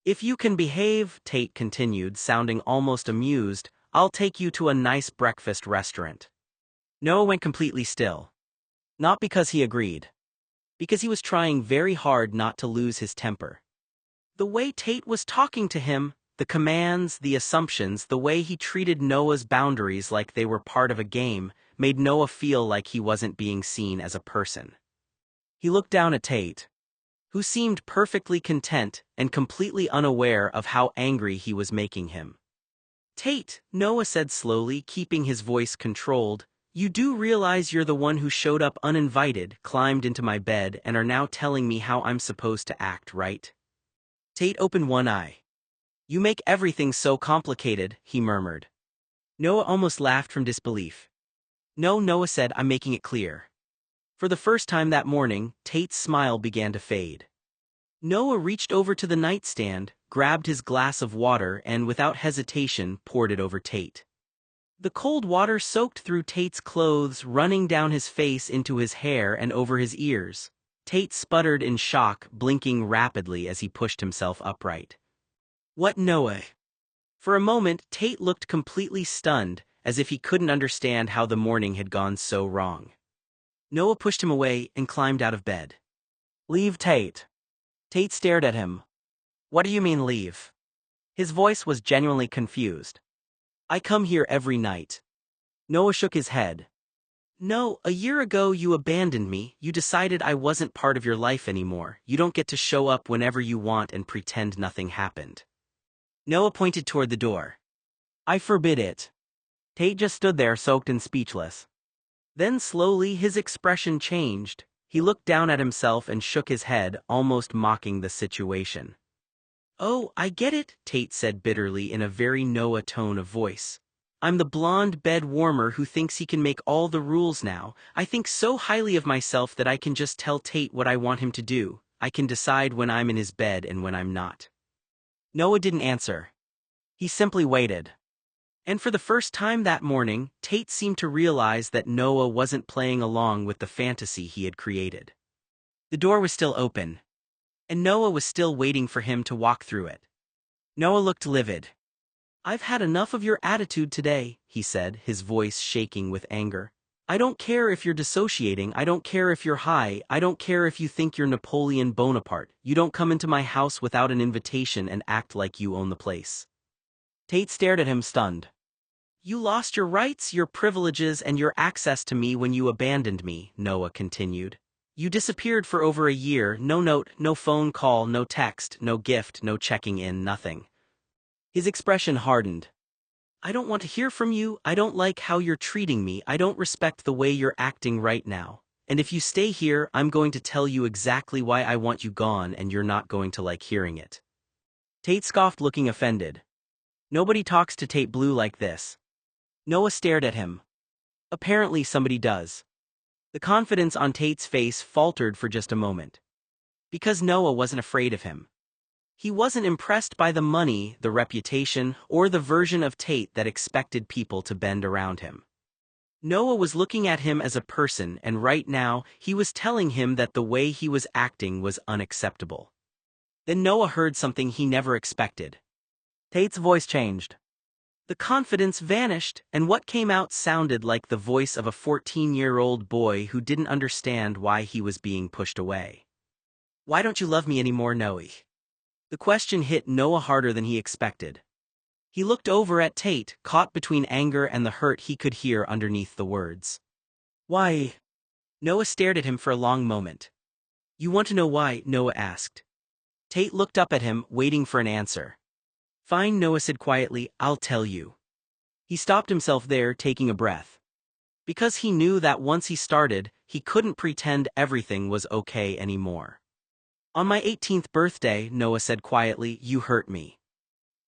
If you can behave, Tate continued, sounding almost amused, I'll take you to a nice breakfast restaurant. Noah went completely still. Not because he agreed. Because he was trying very hard not to lose his temper. The way Tate was talking to him, the commands, the assumptions, the way he treated Noah's boundaries like they were part of a game, made Noah feel like he wasn't being seen as a person. He looked down at Tate, who seemed perfectly content and completely unaware of how angry he was making him. Tate, Noah said slowly, keeping his voice controlled, you do realize you're the one who showed up uninvited, climbed into my bed, and are now telling me how I'm supposed to act, right? Tate opened one eye. You make everything so complicated, he murmured. Noah almost laughed from disbelief. No, Noah said, I'm making it clear. For the first time that morning, Tate's smile began to fade. Noah reached over to the nightstand, grabbed his glass of water and, without hesitation, poured it over Tate. The cold water soaked through Tate's clothes, running down his face into his hair and over his ears. Tate sputtered in shock, blinking rapidly as he pushed himself upright. What, Noah? For a moment, Tate looked completely stunned, as if he couldn't understand how the morning had gone so wrong. Noah pushed him away and climbed out of bed. Leave, Tate. Tate stared at him. What do you mean leave? His voice was genuinely confused. I come here every night. Noah shook his head. No, a year ago you abandoned me, you decided I wasn't part of your life anymore, you don't get to show up whenever you want and pretend nothing happened. Noah pointed toward the door. I forbid it. Tate just stood there soaked and speechless. Then slowly his expression changed. He looked down at himself and shook his head, almost mocking the situation. Oh, I get it, Tate said bitterly in a very Noah tone of voice. I'm the blonde bed warmer who thinks he can make all the rules now. I think so highly of myself that I can just tell Tate what I want him to do. I can decide when I'm in his bed and when I'm not. Noah didn't answer. He simply waited. And for the first time that morning, Tate seemed to realize that Noah wasn't playing along with the fantasy he had created. The door was still open, and Noah was still waiting for him to walk through it. Noah looked livid. I've had enough of your attitude today, he said, his voice shaking with anger. I don't care if you're dissociating, I don't care if you're high, I don't care if you think you're Napoleon Bonaparte. You don't come into my house without an invitation and act like you own the place. Tate stared at him stunned. You lost your rights, your privileges, and your access to me when you abandoned me, Noah continued. You disappeared for over a year, no note, no phone call, no text, no gift, no checking in, nothing. His expression hardened. I don't want to hear from you, I don't like how you're treating me, I don't respect the way you're acting right now. And if you stay here, I'm going to tell you exactly why I want you gone and you're not going to like hearing it. Tate scoffed, looking offended. Nobody talks to Tate Blue like this. Noah stared at him. Apparently somebody does. The confidence on Tate's face faltered for just a moment. Because Noah wasn't afraid of him. He wasn't impressed by the money, the reputation, or the version of Tate that expected people to bend around him. Noah was looking at him as a person, and right now, he was telling him that the way he was acting was unacceptable. Then Noah heard something he never expected. Tate's voice changed. The confidence vanished, and what came out sounded like the voice of a 14-year-old boy who didn't understand why he was being pushed away. Why don't you love me anymore, Noah? The question hit Noah harder than he expected. He looked over at Tate, caught between anger and the hurt he could hear underneath the words. Why? Noah stared at him for a long moment. You want to know why? Noah asked. Tate looked up at him, waiting for an answer. Fine, Noah said quietly, I'll tell you. He stopped himself there, taking a breath. Because he knew that once he started, he couldn't pretend everything was okay anymore. On my 18th birthday, Noah said quietly, you hurt me.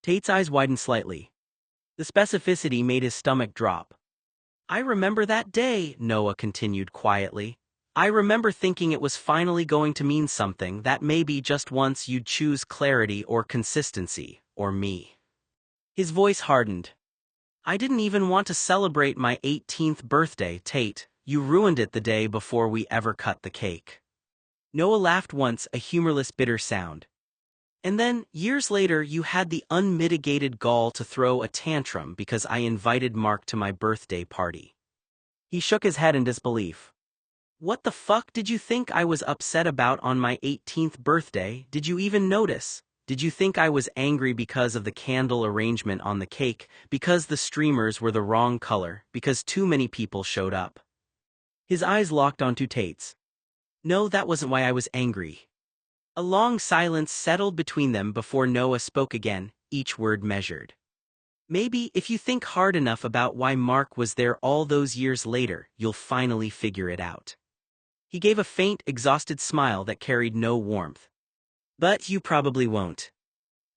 Tate's eyes widened slightly. The specificity made his stomach drop. I remember that day, Noah continued quietly. I remember thinking it was finally going to mean something, that maybe just once you'd choose clarity or consistency, or me. His voice hardened. I didn't even want to celebrate my 18th birthday, Tate. You ruined it the day before we ever cut the cake. Noah laughed once, a humorless, bitter sound. And then, years later, you had the unmitigated gall to throw a tantrum because I invited Mark to my birthday party. He shook his head in disbelief. What the fuck did you think I was upset about on my 18th birthday? Did you even notice? Did you think I was angry because of the candle arrangement on the cake, because the streamers were the wrong color, because too many people showed up? His eyes locked onto Tate's. No, that wasn't why I was angry. A long silence settled between them before Noah spoke again, each word measured. Maybe if you think hard enough about why Mark was there all those years later, you'll finally figure it out. He gave a faint, exhausted smile that carried no warmth. But you probably won't.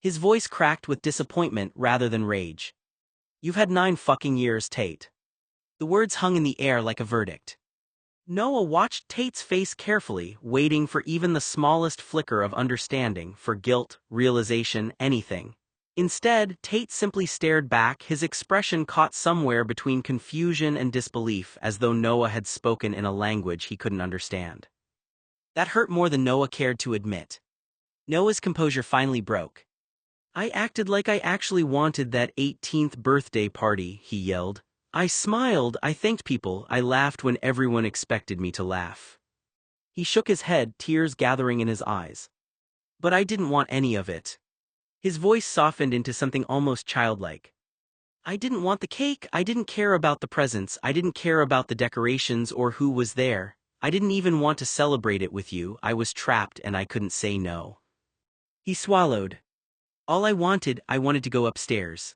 His voice cracked with disappointment rather than rage. You've had 9 fucking years, Tate. The words hung in the air like a verdict. Noah watched Tate's face carefully, waiting for even the smallest flicker of understanding, for guilt, realization, anything. Instead, Tate simply stared back, his expression caught somewhere between confusion and disbelief, as though Noah had spoken in a language he couldn't understand. That hurt more than Noah cared to admit. Noah's composure finally broke. I acted like I actually wanted that 18th birthday party, he yelled. I smiled, I thanked people, I laughed when everyone expected me to laugh. He shook his head, tears gathering in his eyes. But I didn't want any of it. His voice softened into something almost childlike. I didn't want the cake, I didn't care about the presents, I didn't care about the decorations or who was there. I didn't even want to celebrate it with you, I was trapped and I couldn't say no. He swallowed. All I wanted to go upstairs.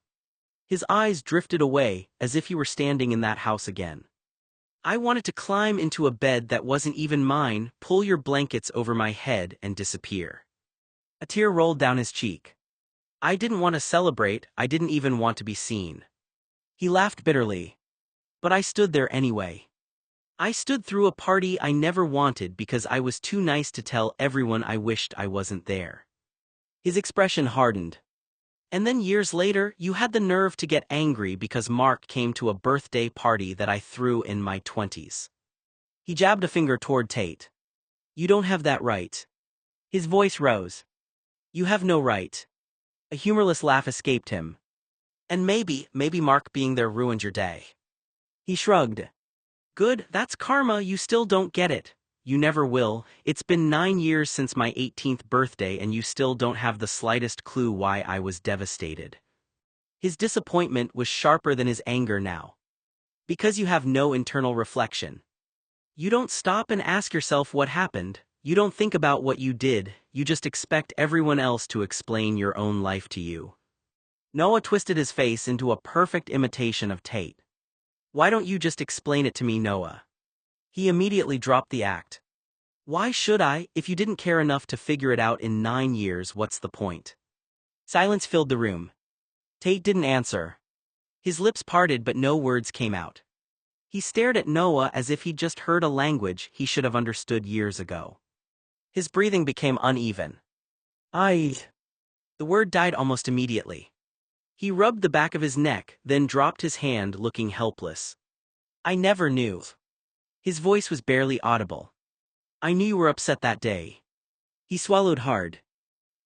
His eyes drifted away, as if he were standing in that house again. I wanted to climb into a bed that wasn't even mine, pull your blankets over my head and disappear. A tear rolled down his cheek. I didn't want to celebrate, I didn't even want to be seen. He laughed bitterly. But I stood there anyway. I stood through a party I never wanted because I was too nice to tell everyone I wished I wasn't there. His expression hardened. And then years later, you had the nerve to get angry because Mark came to a birthday party that I threw in my 20s. He jabbed a finger toward Tate. You don't have that right. His voice rose. You have no right. A humorless laugh escaped him. And maybe Mark being there ruined your day. He shrugged. Good, that's karma, you still don't get it. You never will. It's been 9 years since my 18th birthday and you still don't have the slightest clue why I was devastated. His disappointment was sharper than his anger now. Because you have no internal reflection. You don't stop and ask yourself what happened, you don't think about what you did, you just expect everyone else to explain your own life to you. Noah twisted his face into a perfect imitation of Tate. Why don't you just explain it to me, Noah? He immediately dropped the act. Why should I? If you didn't care enough to figure it out in 9 years, what's the point? Silence filled the room. Tate didn't answer. His lips parted but no words came out. He stared at Noah as if he'd just heard a language he should have understood years ago. His breathing became uneven. The word died almost immediately. He rubbed the back of his neck, then dropped his hand, looking helpless. I never knew. His voice was barely audible. I knew you were upset that day. He swallowed hard.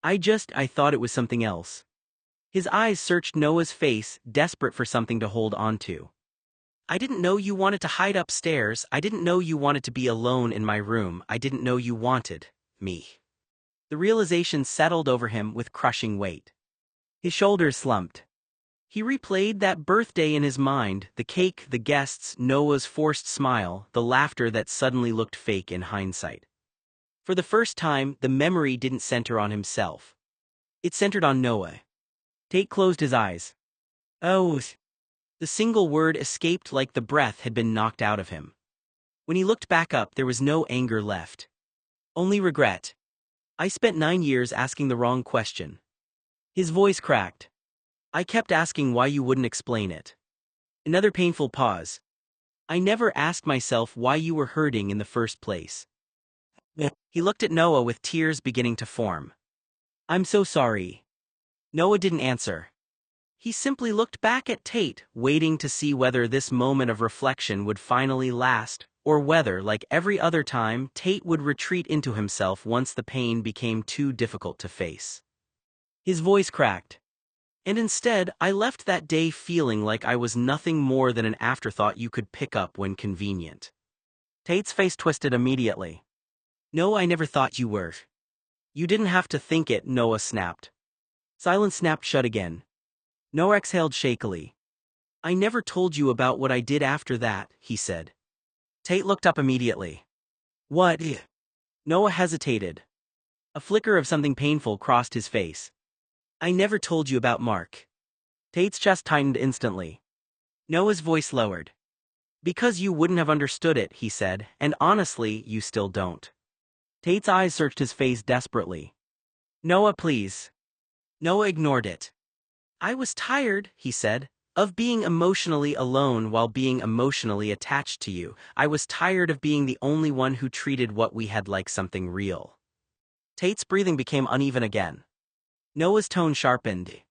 I thought it was something else. His eyes searched Noah's face, desperate for something to hold on to. I didn't know you wanted to hide upstairs. I didn't know you wanted to be alone in my room. I didn't know you wanted me. The realization settled over him with crushing weight. His shoulders slumped. He replayed that birthday in his mind, the cake, the guests, Noah's forced smile, the laughter that suddenly looked fake in hindsight. For the first time, the memory didn't center on himself. It centered on Noah. Tate closed his eyes. Oh. The single word escaped like the breath had been knocked out of him. When he looked back up, there was no anger left. Only regret. I spent 9 years asking the wrong question. His voice cracked. I kept asking why you wouldn't explain it. Another painful pause. I never asked myself why you were hurting in the first place. He looked at Noah with tears beginning to form. I'm so sorry. Noah didn't answer. He simply looked back at Tate, waiting to see whether this moment of reflection would finally last, or whether, like every other time, Tate would retreat into himself once the pain became too difficult to face. His voice cracked. And instead, I left that day feeling like I was nothing more than an afterthought you could pick up when convenient. Tate's face twisted immediately. No, I never thought you were. You didn't have to think it, Noah snapped. Silence snapped shut again. Noah exhaled shakily. I never told you about what I did after that, he said. Tate looked up immediately. What? Noah hesitated. A flicker of something painful crossed his face. I never told you about Mark. Tate's chest tightened instantly. Noah's voice lowered. Because you wouldn't have understood it, he said, and honestly, you still don't. Tate's eyes searched his face desperately. Noah, please. Noah ignored it. I was tired, he said, of being emotionally alone while being emotionally attached to you. I was tired of being the only one who treated what we had like something real. Tate's breathing became uneven again. Noah's tone sharpened.